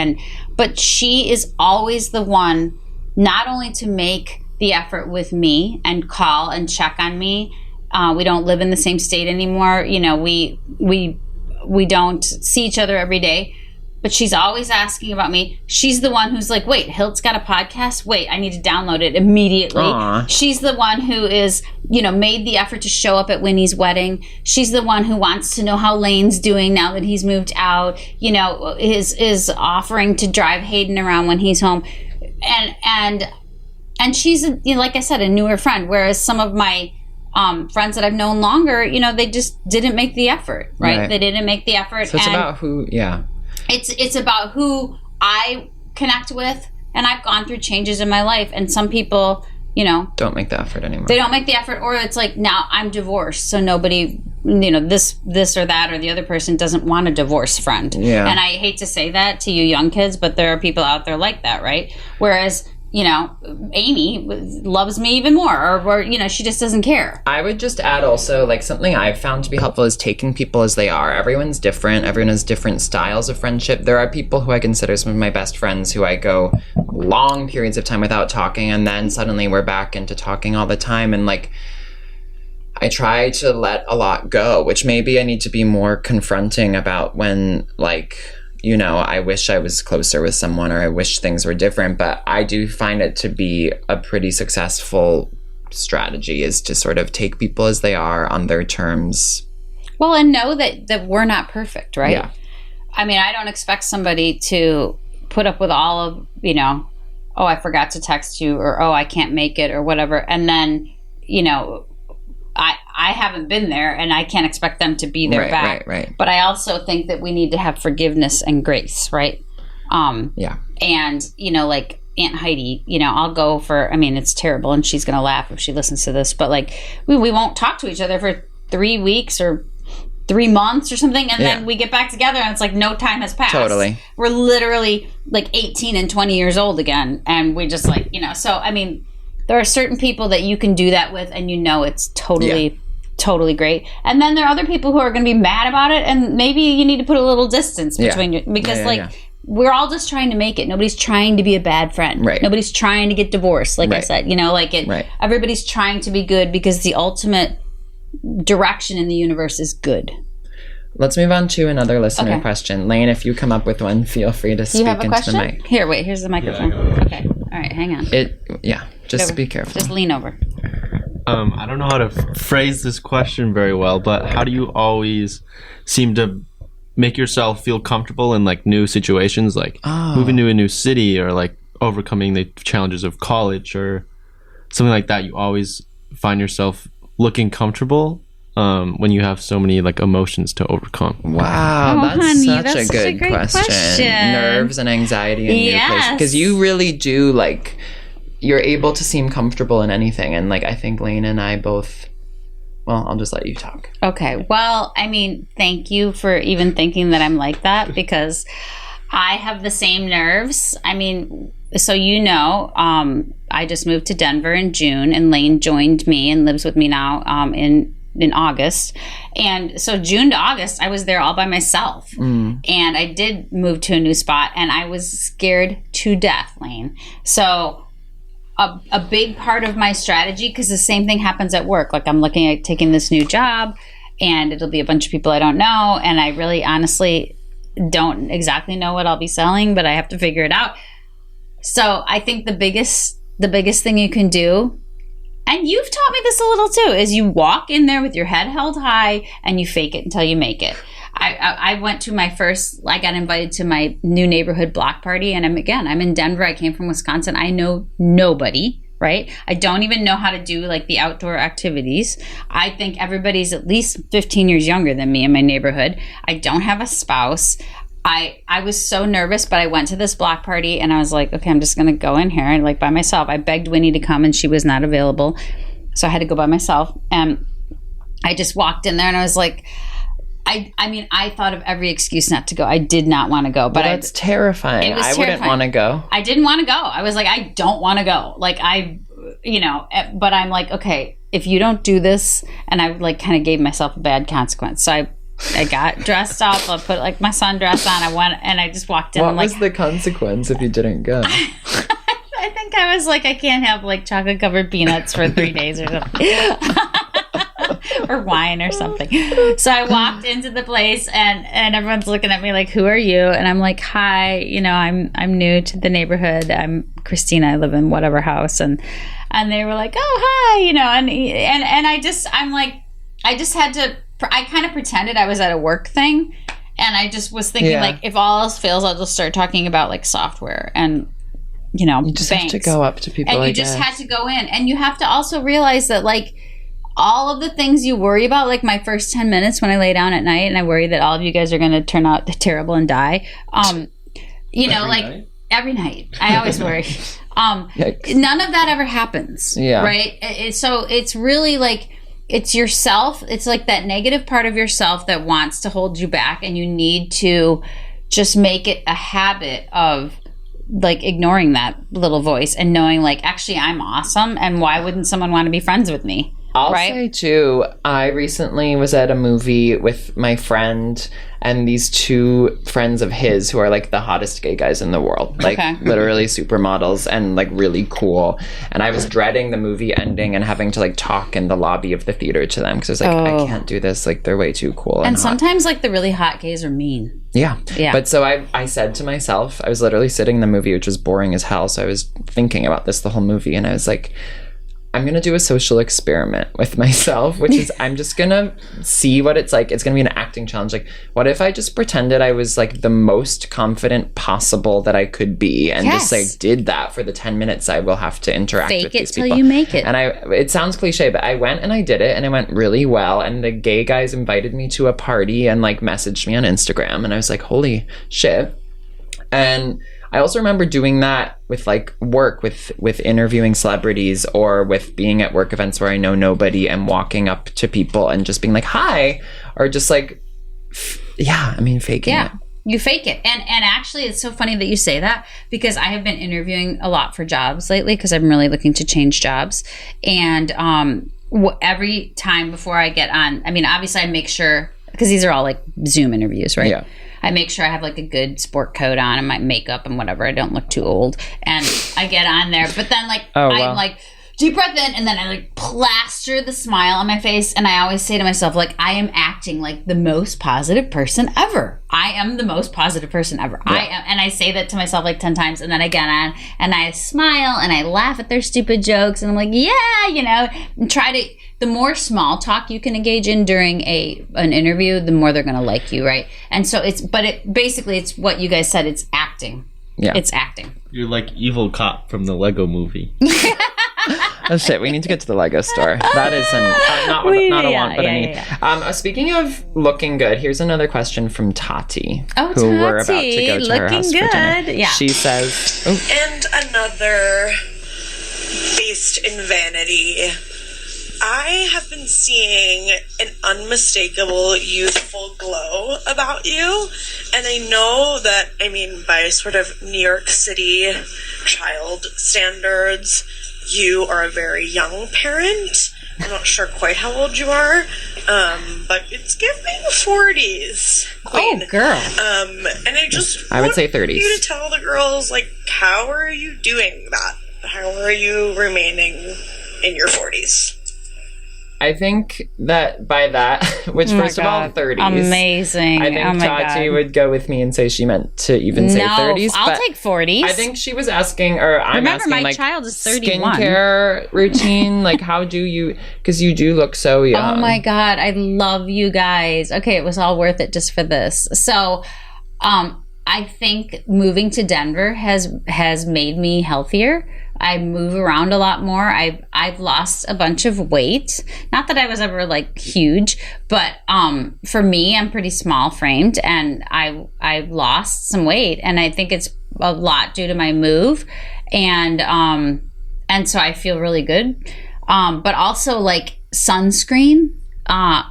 But she is always the one, not only to make the effort with me and call and check on me. We don't live in the same state anymore. We don't see each other every day, but she's always asking about me. She's the one who's like, "Wait, Hilt's got a podcast? Wait, I need to download it immediately." Aww. She's the one who is, made the effort to show up at Winnie's wedding. She's the one who wants to know how Lane's doing now that he's moved out, is offering to drive Hayden around when he's home. And she's, like I said, a newer friend, whereas some of my friends that I've known longer, they just didn't make the effort, right? They didn't make the effort. So it's about who, It's about who I connect with, and I've gone through changes in my life, and some people, don't make the effort anymore. They don't make the effort, or it's like, now I'm divorced, so nobody, this or that or the other person doesn't want a divorced friend. Yeah. And I hate to say that to you young kids, but there are people out there like that, right? Whereas, Amy loves me even more, or she just doesn't care. I would just add also, like, something I've found to be helpful is taking people as they are. Everyone's different. Everyone has different styles of friendship. There are people who I consider some of my best friends who I go long periods of time without talking, and then suddenly we're back into talking all the time. And, like, I try to let a lot go, which maybe I need to be more confronting about when, like, I wish I was closer with someone, or I wish things were different. But I do find it to be a pretty successful strategy, is to sort of take people as they are on their terms. Well, and know that we're not perfect, right? Yeah. I don't expect somebody to put up with all of, "Oh, I forgot to text you," or "Oh, I can't make it," or whatever. And then, I haven't been there, and I can't expect them to be there back. Right. But I also think that we need to have forgiveness and grace, right? Yeah. And, like Aunt Heidi, I'll go for, it's terrible, and she's going to laugh if she listens to this, but like, we won't talk to each other for 3 weeks or 3 months or something, and then we get back together, and it's like no time has passed. Totally. We're literally like 18 and 20 years old again, and we just like, so, there are certain people that you can do that with, and it's totally great. And then there are other people who are going to be mad about it, and maybe you need to put a little distance between you, because we're all just trying to make it. Nobody's trying to be a bad friend. Right. Nobody's trying to get divorced, like I said. You know, like it. Right. Everybody's trying to be good because the ultimate direction in the universe is good. Let's move on to another listener question. Lane, if you come up with one, feel free to speak into the mic. Here, wait. Here's the microphone. Okay. All right. Hang on. Just be careful. Just lean over. I don't know how to phrase this question very well, but how do you always seem to make yourself feel comfortable in like new situations, like moving to a new city or like overcoming the challenges of college or something like that? You always find yourself looking comfortable when you have so many like emotions to overcome. Wow, that's such a good question. Nerves and anxiety in new places, because you really do, like, you're able to seem comfortable in anything, and like I think Lane and I both. Well, I'll just let you talk. Okay. Well, I mean, thank you for even thinking that I'm like that, because I have the same nerves. I mean, so I just moved to Denver in June, and Lane joined me and lives with me now in August. And so June to August, I was there all by myself. And I did move to a new spot, and I was scared to death, Lane. So a big part of my strategy, because the same thing happens at work. Like, I'm looking at taking this new job, and it'll be a bunch of people I don't know, and I really honestly don't exactly know what I'll be selling, but I have to figure it out. So I think the biggest thing you can do, and you've taught me this a little too, is you walk in there with your head held high and you fake it until you make it. I went to I got invited to my new neighborhood block party, and I'm in Denver. I came from Wisconsin. I know nobody, right? I don't even know how to do like the outdoor activities. I think everybody's at least 15 years younger than me in my neighborhood. I don't have a spouse. I was so nervous, but I went to this block party and I was like, okay, I'm just going to go in here and like by myself. I begged Winnie to come and she was not available. So I had to go by myself. And I just walked in there and I was like, I mean, I thought of every excuse not to go. I did not want to go, but that's terrifying. I wouldn't want to go. I didn't want to go. I was like, I don't want to go. Like but I'm like, okay, if you don't do this, and I like kind of gave myself a bad consequence. So I got dressed up. I put like my sundress on. I went and I just walked in. What was the consequence if you didn't go? I think I was like, I can't have like chocolate covered peanuts for 3 days or something. Or wine or something. So I walked into the place and everyone's looking at me like, who are you? And I'm like, hi, I'm new to the neighborhood. I'm Christina. I live in whatever house. And they were like, oh, hi, and I just had to, I kind of pretended I was at a work thing. And I just was thinking like, if all else fails, I'll just start talking about like software and, you just banks. Have to go up to people. And you just had to go in. And you have to also realize that like, all of the things you worry about, like my first 10 minutes when I lay down at night and I worry that all of you guys are going to turn out terrible and die. Every night. I always worry. None of that ever happens. Yeah. Right? So it's really like, it's yourself. It's like that negative part of yourself that wants to hold you back, and you need to just make it a habit of like ignoring that little voice and knowing like, actually, I'm awesome, and why wouldn't someone want to be friends with me? I'll say too, I recently was at a movie with my friend and these two friends of his who are like the hottest gay guys in the world, like literally supermodels and like really cool. And I was dreading the movie ending and having to like talk in the lobby of the theater to them because I was like, I can't do this. Like they're way too cool. And sometimes like the really hot gays are mean. Yeah. But so I said to myself, I was literally sitting in the movie, which was boring as hell. So I was thinking about this the whole movie, and I was like, I'm going to do a social experiment with myself, which is I'm just going to see what it's like. It's going to be an acting challenge. Like, what if I just pretended I was like the most confident possible that I could be, and just like did that for the 10 minutes I will have to interact with these people. Fake it till you make it. And it sounds cliche, but I went and I did it, and it went really well. And the gay guys invited me to a party and like messaged me on Instagram, and I was like, holy shit. And I also remember doing that with like work, with interviewing celebrities, or with being at work events where I know nobody and walking up to people and just being like, hi, or just like, faking it. You fake it. And actually, it's so funny that you say that, because I have been interviewing a lot for jobs lately because I'm really looking to change jobs. And every time before I get on, I mean, obviously I make sure, because these are all like Zoom interviews, right? Yeah. I make sure I have like a good sport coat on and my makeup and whatever. I don't look too old. And I get on there. But then like I'm like, deep breath in, and then I like plaster the smile on my face, and I always say to myself, like, I am acting like the most positive person ever. I am the most positive person ever. Yeah. I am, and I say that to myself like 10 times, and then I get on and I smile and I laugh at their stupid jokes, and I'm like, yeah, you know, and try to. The more small talk you can engage in during an interview, the more they're going to like you, right? And so it's what you guys said. It's acting. Yeah, it's acting. You're like evil cop from the Lego movie. Oh shit, we need to get to the Lego store. That is not a want, but a need. Speaking of looking good, here's another question from Tati, who we're about to go to her house for dinner. Yeah. She says, and another based in vanity. I have been seeing an unmistakable youthful glow about you, and I know that, I mean, by sort of New York City child standards, you are a very young parent. I'm not sure quite how old you are, but it's giving 40s. Queen. Oh, girl. And I would say 30s. You to tell the girls, like, how are you doing that? How are you remaining in your 40s? I think that by that, which first of all, 30s. Amazing. I think Tati would go with me and say she meant to even say 30s. I'll take 40s. I think she was asking, or I'm asking, my like, child is 31. Skincare routine, like, how do you, because you do look so young. Oh my God, I love you guys. Okay, it was all worth it just for this. So, I think moving to Denver has made me healthier. I move around a lot more. I've lost a bunch of weight. Not that I was ever like huge, but for me, I'm pretty small framed, and I've lost some weight, and I think it's a lot due to my move, and so I feel really good. But also like sunscreen.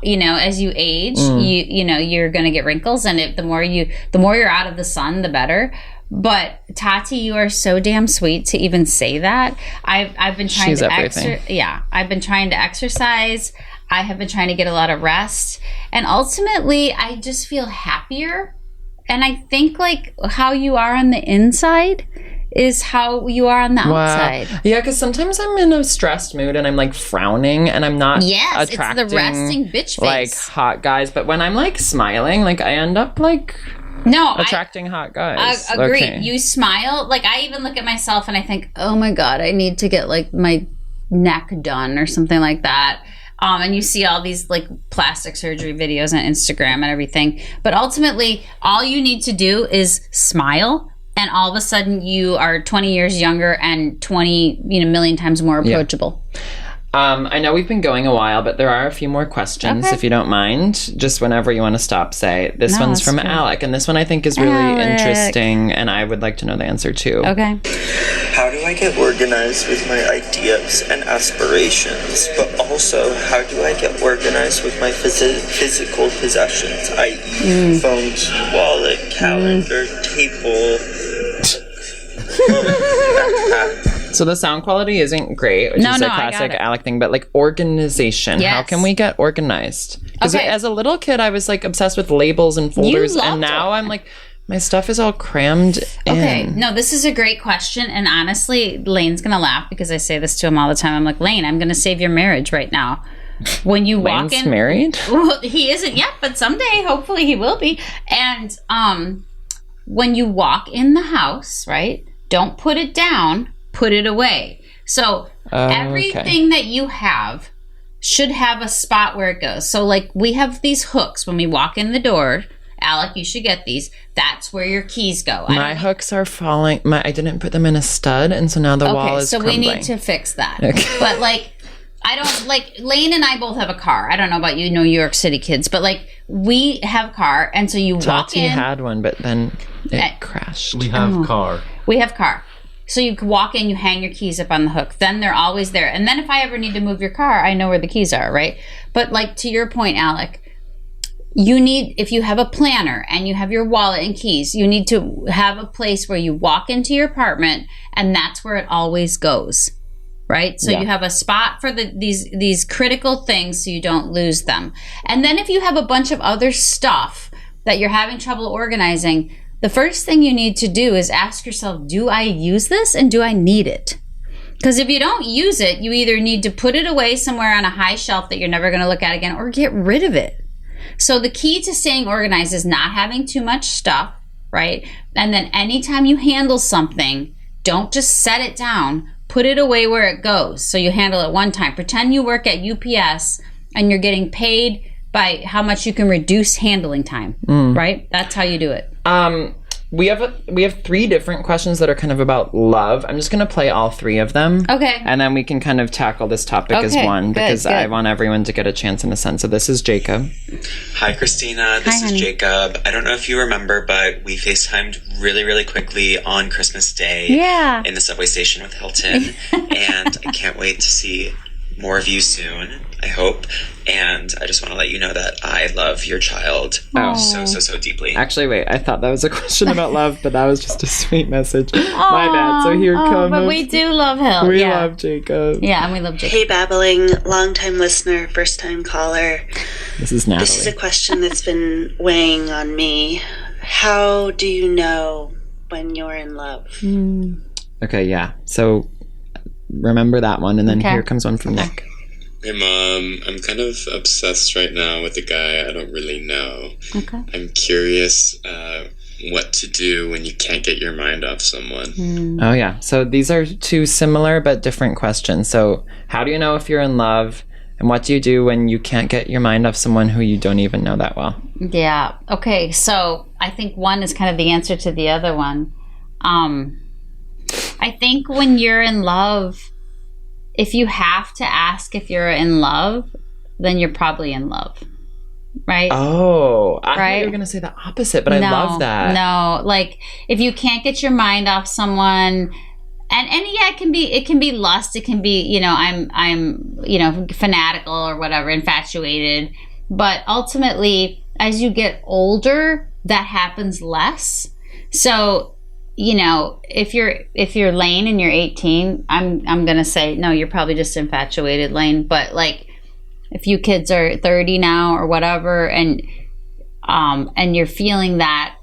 You know, as you age, you know, you're going to get wrinkles, and the more you're out of the sun, the better. But Tati, you are so damn sweet to even say that. I've been trying I've been trying to exercise. I have been trying to get a lot of rest, and ultimately, I just feel happier. And I think like how you are on the inside is how you are on the outside. Yeah, because sometimes I'm in a stressed mood and I'm like frowning and I'm not attracting it's the resting bitch face. Like hot guys. But when I'm like smiling, like I end up like attracting hot guys. I agree. Okay. You smile. Like I even look at myself and I think, oh my God, I need to get like my neck done or something like that. And you see all these like plastic surgery videos on Instagram and everything. But ultimately, all you need to do is smile, and all of a sudden you are 20 years younger and 20 million times more approachable. Yeah. I know we've been going a while, but there are a few more questions, if you don't mind. Just whenever you want to stop, say. This one's from Alec, and this one I think is really interesting, and I would like to know the answer too. Okay. How do I get organized with my ideas and aspirations, but also how do I get organized with my physical possessions, i.e. phones, wallet, calendar, table, backpack. So the sound quality isn't great, which is a classic Alec thing, but like organization. Yes. How can we get organized? Because as a little kid, I was like obsessed with labels and folders, and now I'm like, my stuff is all crammed in. Okay, no, this is a great question, and honestly, Lane's gonna laugh because I say this to him all the time. I'm like, Lane, I'm gonna save your marriage right now. When you walk in, married? Well, he isn't yet, but someday, hopefully, he will be. And when you walk in the house, right? Don't put it down. Put it away. So everything that you have should have a spot where it goes. So like we have these hooks when we walk in the door. Alec, you should get these. That's where your keys go. My hooks are falling. I didn't put them in a stud, and so now the wall is crumbling. We need to fix that. Okay. But like, I don't like Lane and I both have a car. I don't know about you, New York City kids, but like we have a car, and so you walk in. Tati had one, but then it crashed. We have car. We have car. So you can walk in, you hang your keys up on the hook. Then they're always there. And then if I ever need to move your car, I know where the keys are, right? But like to your point, Alec, if you have a planner and you have your wallet and keys, you need to have a place where you walk into your apartment and that's where it always goes, right? So you have a spot for these critical things so you don't lose them. And then if you have a bunch of other stuff, that you're having trouble organizing, the first thing you need to do is ask yourself, do I use this and do I need it? Because if you don't use it, you either need to put it away somewhere on a high shelf that you're never going to look at again or get rid of it. So the key to staying organized is not having too much stuff, right? And then anytime you handle something, don't just set it down. Put it away where it goes. So you handle it one time. Pretend you work at UPS and you're getting paid by how much you can reduce handling time, right? That's how you do it. We have 3 different questions that are kind of about love. I'm just going to play all 3 of them. Okay. And then we can kind of tackle this topic as one because I want everyone to get a chance in a sense. So this is Jacob. Hi, Christina. This is honey. Jacob. I don't know if you remember, but we FaceTimed really, really quickly on Christmas Day in the subway station with Hilton. And I can't wait to see more of you soon, I hope. And I just want to let you know that I love your child so deeply. Actually, wait. I thought that was a question about love, but that was just a sweet message. My bad. So here comes. But we do love Hill. We love Jacob. Yeah, and we love Jacob. Hey, Babbling, long-time listener, first-time caller. This is Natalie. This is a question that's been weighing on me. How do you know when you're in love? Okay, yeah. So remember that one, and then here comes one from Nick. Hey Mom, I'm kind of obsessed right now with a guy I don't really know. Okay. I'm curious what to do when you can't get your mind off someone. Oh yeah. So these are 2 similar but different questions. So how do you know if you're in love? And what do you do when you can't get your mind off someone who you don't even know that well? Yeah. Okay. So I think one is kind of the answer to the other one. I think when you're in love, if you have to ask if you're in love, then you're probably in love. Right? Oh, I thought you were going to say the opposite, but I love that. No, like if you can't get your mind off someone, and yeah, it can be lust, it can be, I'm fanatical or whatever, infatuated, but ultimately as you get older, that happens less. So, if you're Lane and you're 18, I'm going to say no, you're probably just infatuated, Lane, but like if you kids are 30 now or whatever, and you're feeling that,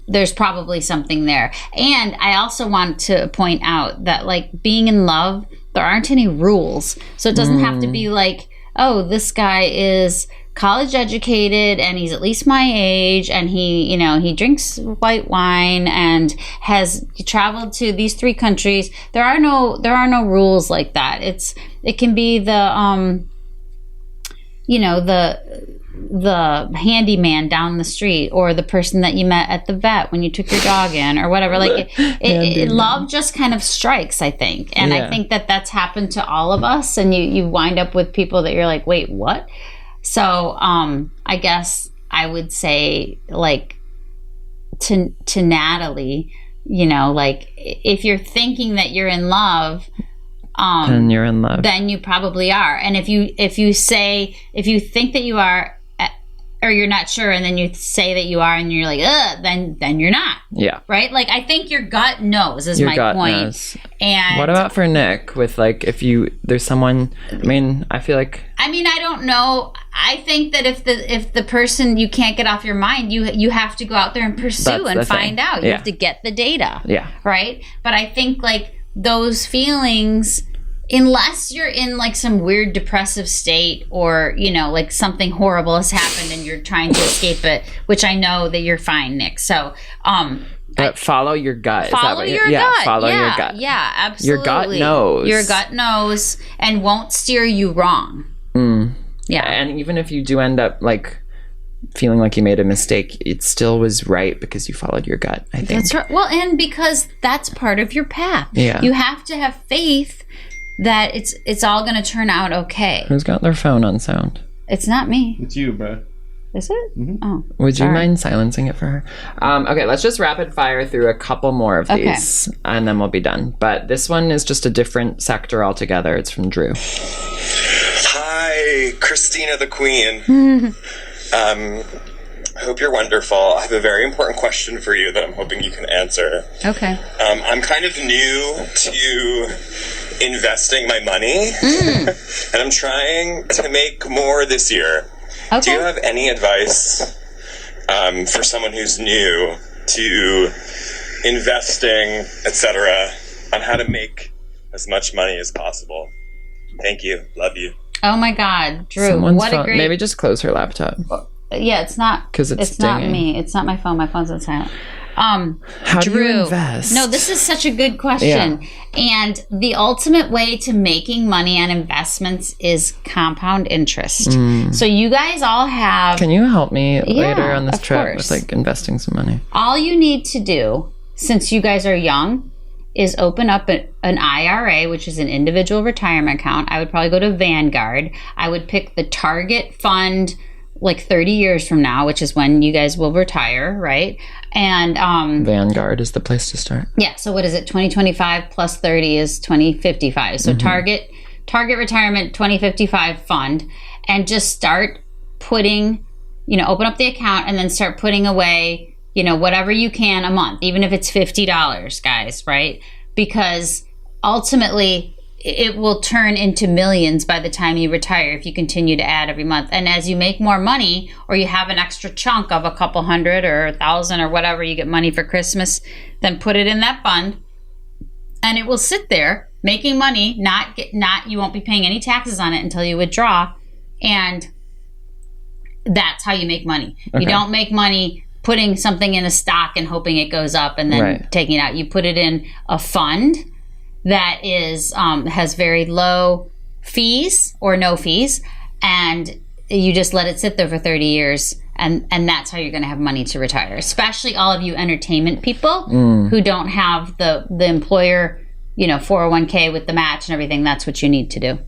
there's probably something there. And I also want to point out that like being in love, there aren't any rules. So it doesn't have to be like, oh, this guy is college educated and he's at least my age and he drinks white wine and has traveled to these 3 countries. There are no rules like that. It can be the handyman down the street or the person that you met at the vet when you took your dog in or whatever. Like love just kind of strikes, I think. And I think that that's happened to all of us, and you wind up with people that you're like, wait, what? So I guess I would say like to Natalie, like if you're thinking that you're in love, then you're in love. Then you probably are. And if you think that you are, or you're not sure, and then you say that you are, and you're like, then you're not. Yeah. Right? Like, I think your gut knows is my point. Knows. And what about for Nick with like, there's someone, I feel like. I don't know. I think that if the person you can't get off your mind, you have to go out there and pursue and find out. You have to get the data. Yeah. Right? But I think like those feelings, unless you're in like some weird depressive state or, like something horrible has happened and you're trying to escape it, which I know that you're fine, Nick. So, but follow your gut. Follow your gut. Follow your gut. Yeah, absolutely. Your gut knows. Your gut knows and won't steer you wrong. Yeah. And even if you do end up like feeling like you made a mistake, it still was right because you followed your gut, I think. That's right. Well, and because that's part of your path. Yeah. You have to have faith that it's all going to turn out okay. Who's got their phone on sound? It's not me. It's you, bro. Is it? Mm-hmm. Oh, would you mind silencing it for her? Okay, let's just rapid fire through a couple more of these, and then we'll be done. But this one is just a different sector altogether. It's from Drew. Hi, Christina the Queen. I hope you're wonderful. I have a very important question for you that I'm hoping you can answer. Okay. I'm kind of new to investing my money, and I'm trying to make more this year. Okay. Do you have any advice for someone who's new to investing, etc., on how to make as much money as possible. Thank you. Love you. Oh my God, Drew! Someone's what a phone. great. Maybe just close her laptop. Yeah, it's not. 'Cause it's not dinging. me. It's not my phone. My phone's on silent. How do Drew, you invest? No, this is such a good question. And the ultimate way to making money on investments is compound interest. So you guys all have. Can you help me Yeah, later on this of trip course. with like investing some money? All you need to do, since you guys are young, is open up an IRA, which is an individual retirement account. I would probably go to Vanguard. I would pick the target fund like 30 years from now, which is when you guys will retire, right? And Vanguard is the place to start. yeah, so what is it? 2025 plus 30 is 2055. So target retirement 2055 fund, and just start putting, open up the account and then start putting away, whatever you can a month, even if it's $50, guys, right? Because ultimately it will turn into millions by the time you retire if you continue to add every month. And as you make more money, or you have an extra chunk of a couple hundred or 1,000 or whatever, you get money for Christmas, then put it in that fund and it will sit there making money. You won't be paying any taxes on it until you withdraw. And that's how you make money. Okay. You don't make money putting something in a stock and hoping it goes up and then taking it out. You put it in a fund that is has very low fees or no fees, and you just let it sit there for 30 years, and that's how you're going to have money to retire. Especially all of you entertainment people who don't have the employer 401k with the match and everything. That's what you need to do.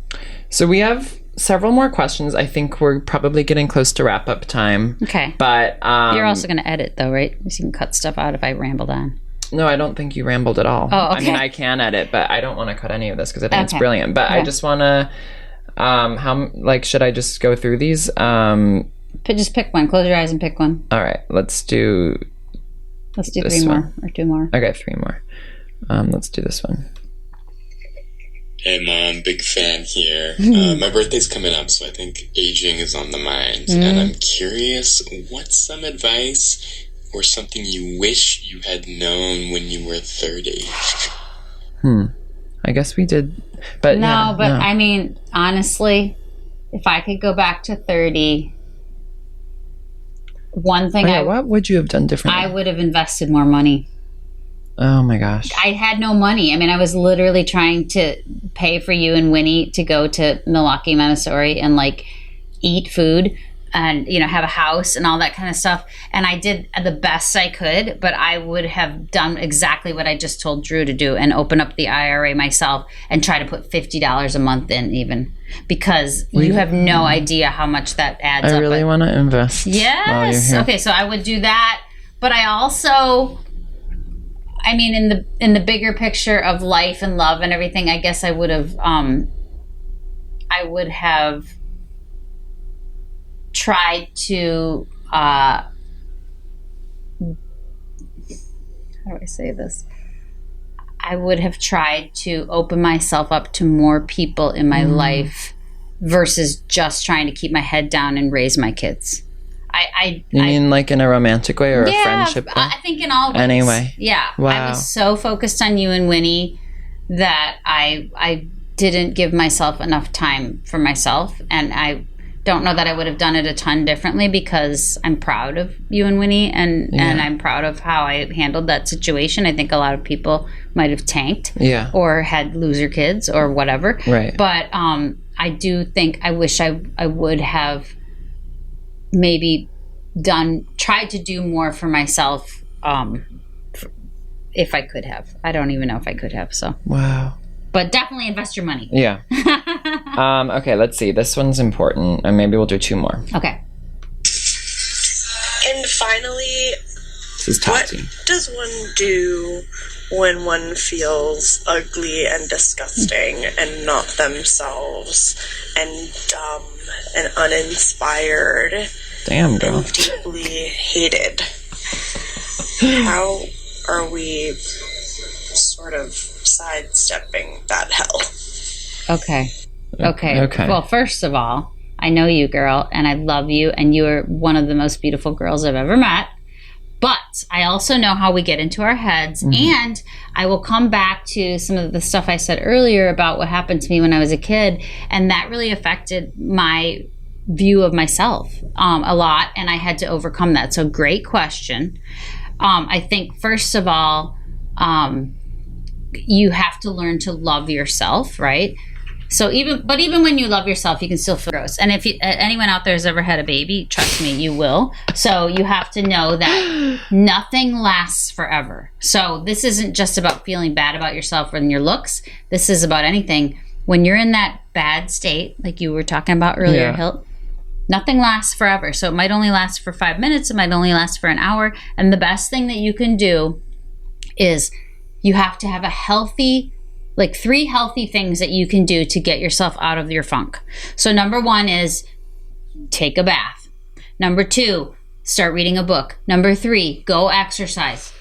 So we have several more questions. I think we're probably getting close to wrap up time. Okay. But You're also going to edit though, right? So you can cut stuff out if I rambled on. no, I don't think you rambled at all. Oh, okay. I mean, I can edit, but I don't want to cut any of this because I think it's Okay. brilliant. But I Yeah. just want to, should I just go through these? Just pick one. Close your eyes and pick one. All right, let's do Let's do this three more one. or two more. Okay, 3 more. Let's do this one. Hey mom, big fan here. My birthday's coming up, so I think aging is on the mind. And I'm curious, what's some advice or something you wish you had known when you were 30? I guess we did, but I mean, honestly, if I could go back to 30, one thing what would you have done differently? I would have invested more money. Oh my gosh. I had no money. I mean, I was literally trying to pay for you and Winnie to go to Milwaukee, Montessori and eat food and, have a house and all that kind of stuff. And I did the best I could, but I would have done exactly what I just told Drew to do and open up the IRA myself and try to put $50 a month in even, because you have no idea how much that adds up. I really want to invest. While you're Yes. here. Okay, so I would do that, but I also, I mean, in the bigger picture of life and love and everything, I guess I would have tried to how do I say this? I would have tried to open myself up to more people in my life versus just trying to keep my head down and raise my kids. You mean like in a romantic way or a friendship way? I think in all ways. Anyway. Yeah. I Wow. was so focused on you and Winnie that I didn't give myself enough time for myself. And I don't know that I would have done it a ton differently, because I'm proud of you and Winnie and I'm proud of how I handled that situation. I think a lot of people might have tanked or had loser kids or whatever. Right. But I do think I wish I would have maybe tried to do more for myself if I could have. I don't even know if I could have, so. Wow. But definitely invest your money. Yeah. Okay, let's see. This one's important, and maybe we'll do 2 more. Okay. And finally, This is what Tati. does one do when one feels ugly and disgusting and not themselves and dumb and uninspired Damn, girl. and deeply hated? How are we sort of sidestepping that hell? Okay. Okay. Well, first of all, I know you, girl, and I love you, and you are one of the most beautiful girls I've ever met. But I also know how we get into our heads, and I will come back to some of the stuff I said earlier about what happened to me when I was a kid, and that really affected my view of myself a lot, and I had to overcome that. So great question. I think, first of all, you have to learn to love yourself, right? So even when you love yourself, you can still feel gross. And if anyone out there has ever had a baby, trust me, you will. So you have to know that nothing lasts forever. So this isn't just about feeling bad about yourself and your looks. This is about anything. When you're in that bad state, like you were talking about earlier, Hilt, nothing lasts forever. So it might only last for 5 minutes. It might only last for an hour. And the best thing that you can do is you have to have a healthy, like 3 healthy things that you can do to get yourself out of your funk. So number 1 is take a bath. Number 2, start reading a book. Number 3, go exercise.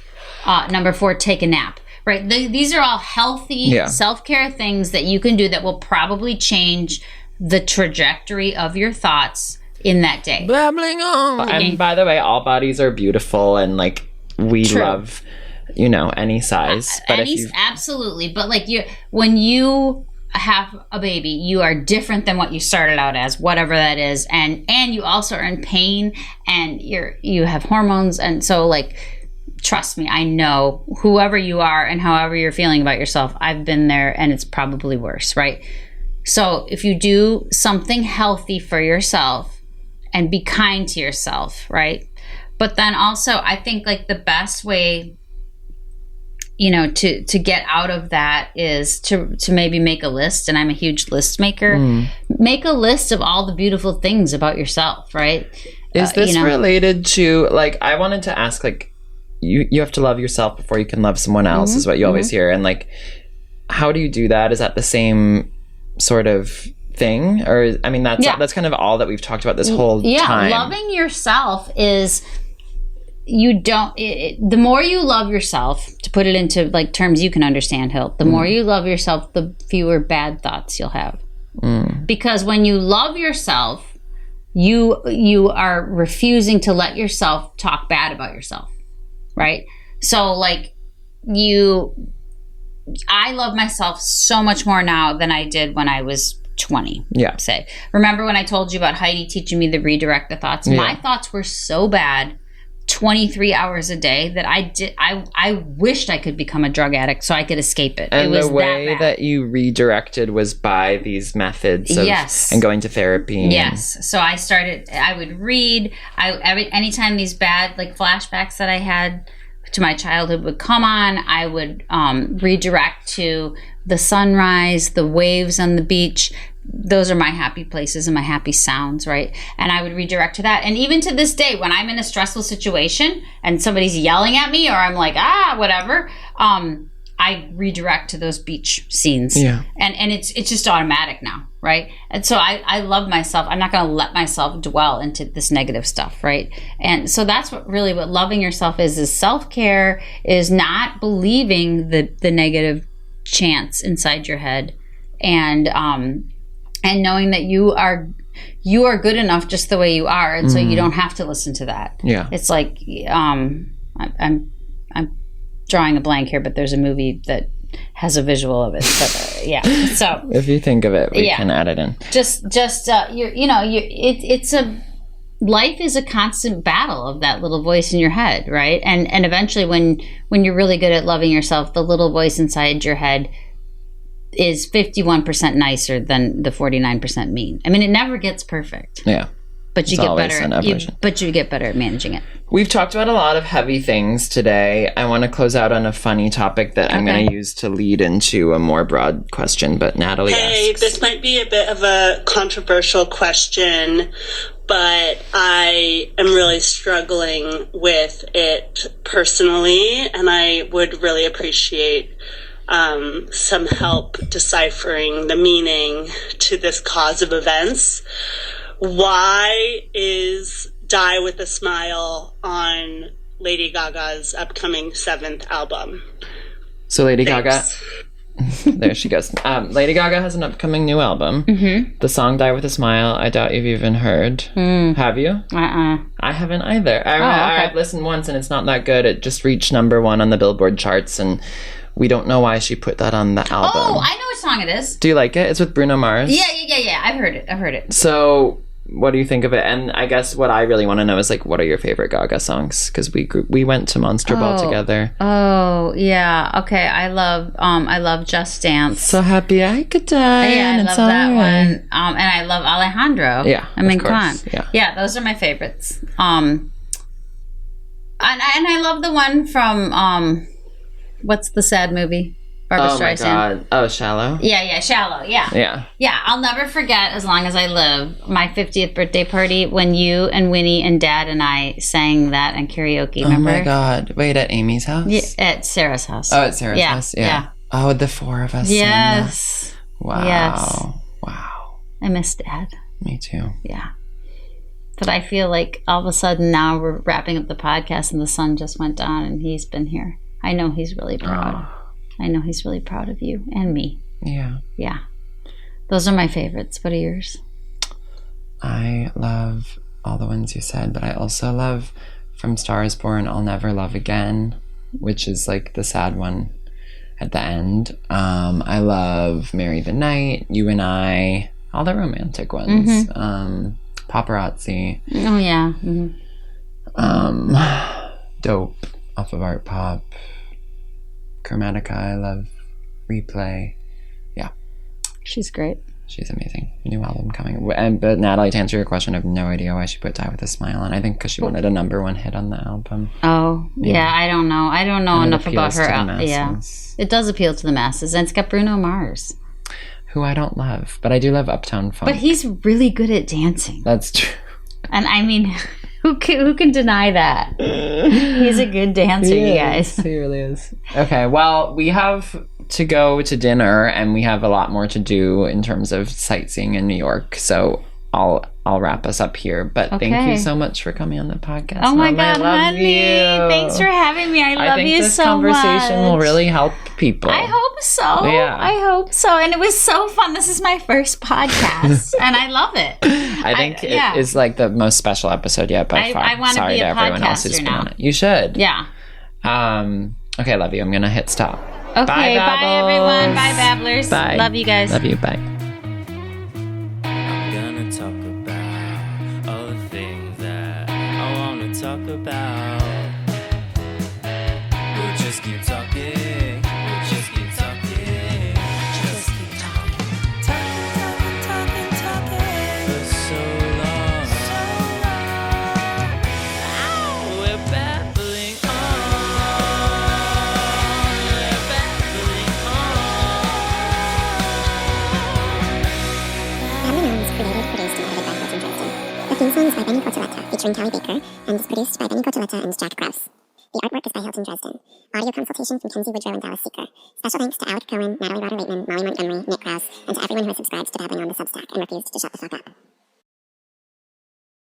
Number 4, take a nap. Right? These are all healthy self-care things that you can do that will probably change the trajectory of your thoughts in that day. Babbling on. And by the way, all bodies are beautiful, and like we love, any size. But absolutely. But like when you have a baby, you are different than what you started out as, whatever that is, and you also are in pain, and you have hormones, and so like, trust me, I know whoever you are and however you're feeling about yourself, I've been there, and it's probably worse, right? So if you do something healthy for yourself and be kind to yourself, right? But then also, I think like the best way, to get out of that is to maybe make a list. And I'm a huge list maker. Make a list of all the beautiful things about yourself, right? Is this related to, like, I wanted to ask, like, you have to love yourself before you can love someone else, is what you always hear. And like, how do you do that? Is that the same sort of thing? Or, I mean, that's kind of all that we've talked about this whole time. Loving yourself is, the more you love yourself, to put it into like terms you can understand, Hilt, the more you love yourself, the fewer bad thoughts you'll have. Because when you love yourself, you are refusing to let yourself talk bad about yourself, right? So like I love myself so much more now than I did when I was 20. Say, remember when I told you about Heidi teaching me to redirect the thoughts? My thoughts were so bad 23 hours a day that I wished I could become a drug addict so I could escape it. And it was the way that you redirected was by these methods of, and going to therapy. So I would read. Anytime these bad like flashbacks that I had to my childhood would come on, I would redirect to the sunrise, the waves on the beach. Those are my happy places and my happy sounds, right? And I would redirect to that. And even to this day, when I'm in a stressful situation and somebody's yelling at me, or I'm like, whatever, I redirect to those beach scenes. And it's just automatic now, right? And so I love myself. I'm not going to let myself dwell into this negative stuff, right? And so that's what loving yourself is self-care, is not believing the negative chants inside your head, and knowing that you are good enough just the way you are, and so you don't have to listen to that. It's like I'm drawing a blank here, but there's a movie that has a visual of it. But so if you think of it, we can add it in. Life is a constant battle of that little voice in your head, right? And eventually, when you're really good at loving yourself, the little voice inside your head is 51% nicer than the 49% mean. I mean, it never gets perfect. But you get better. But you get better at managing it. We've talked about a lot of heavy things today. I want to close out on a funny topic that I'm going to use to lead into a more broad question. But Natalie asks, this might be a bit of a controversial question, but I am really struggling with it personally, and I would really appreciate some help deciphering the meaning to this cause of events. Why is Die With a Smile on Lady Gaga's upcoming 7th album? So Lady Gaga There she goes. Lady Gaga has an upcoming new album. Mm-hmm. The song "Die with a Smile." I doubt you've even heard. Have you? I haven't either. I've listened once, and it's not that good. It just reached #1 on the Billboard charts, and we don't know why she put that on the album. Oh, I know what song it is. Do you like it? It's with Bruno Mars. Yeah. I've heard it. So, what do you think of it? And I guess what I really want to know is like, what are your favorite Gaga songs? Because we went to Monster Ball together. Oh yeah. Okay. I love Just Dance. So happy I could die. Yeah, I love that one. And I love Alejandro. Yeah. I mean, of course. come on. Yeah, those are my favorites. And I love the one from what's the sad movie? Barbra Streisand. Oh my God. Oh, Shallow? Yeah, Shallow. Yeah. Yeah, I'll never forget as long as I live my 50th birthday party when you and Winnie and Dad and I sang that in karaoke. Remember? Oh my God. Wait, at Amy's house? Yeah, at Sarah's house. Oh, at Sarah's house? Yeah. Oh, the four of us. Yes. Sang that. Wow. Yes. Wow. I miss Dad. Me too. Yeah. But I feel like all of a sudden now we're wrapping up the podcast and the sun just went down and he's been here. I know he's really proud. I know he's really proud of you and me. Yeah. Yeah. Those are my favorites. What are yours? I love all the ones you said, but I also love From Stars Born, I'll Never Love Again, which is like the sad one at the end. I love Marry the Night, You and I, all the romantic ones. Paparazzi. Oh, yeah. Dope off of Art Pop. Chromatica, I love. Replay. Yeah. She's great. She's amazing. New album coming. But Natalie, to answer your question, I have no idea why she put Die with a Smile on. I think because she wanted a #1 hit on the album. Oh, yeah. I don't know. I don't know enough about her. Yeah. It does appeal to the masses. And it's got Bruno Mars. Who I don't love. But I do love Uptown Funk. But he's really good at dancing. That's true. And I mean... Who can deny that? He's a good dancer, you guys. He really is. Okay, well, we have to go to dinner, and we have a lot more to do in terms of sightseeing in New York. So I'll wrap us up here. But thank you so much for coming on the podcast. Oh my God, I love honey! you. Thanks for having me. I love you so much. This conversation will really help people. I hope so. Yeah. I hope so. And it was so fun. This is my first podcast, and I love it. I think it is like the most special episode yet by far. I want to be a podcaster now. You should. Yeah. Okay, love you. I'm gonna hit stop. Okay. Bye everyone. Bye, Babblers. Bye. Love you guys. Love you. Bye. I'm gonna talk about all the things that I wanna talk about. We'll just keep talking. We'll just keep talking. Just keep talking. Talking. For so long. Oh, we're babbling on. We're babbling on. The theme song is by Benny Cotoletta, featuring Callie Baker, and is produced by Benny Cotoletta and Jack Gross. The artwork is by Hilton Dresden. Audio consultation from Kenzie Woodrow and Dallas Seeker. Special thanks to Alec Cohen, Natalie Rotter-Waitman, Molly Montgomery, Nick Krause, and to everyone who has subscribed to Babbling On the Substack and refused to shut the fuck up.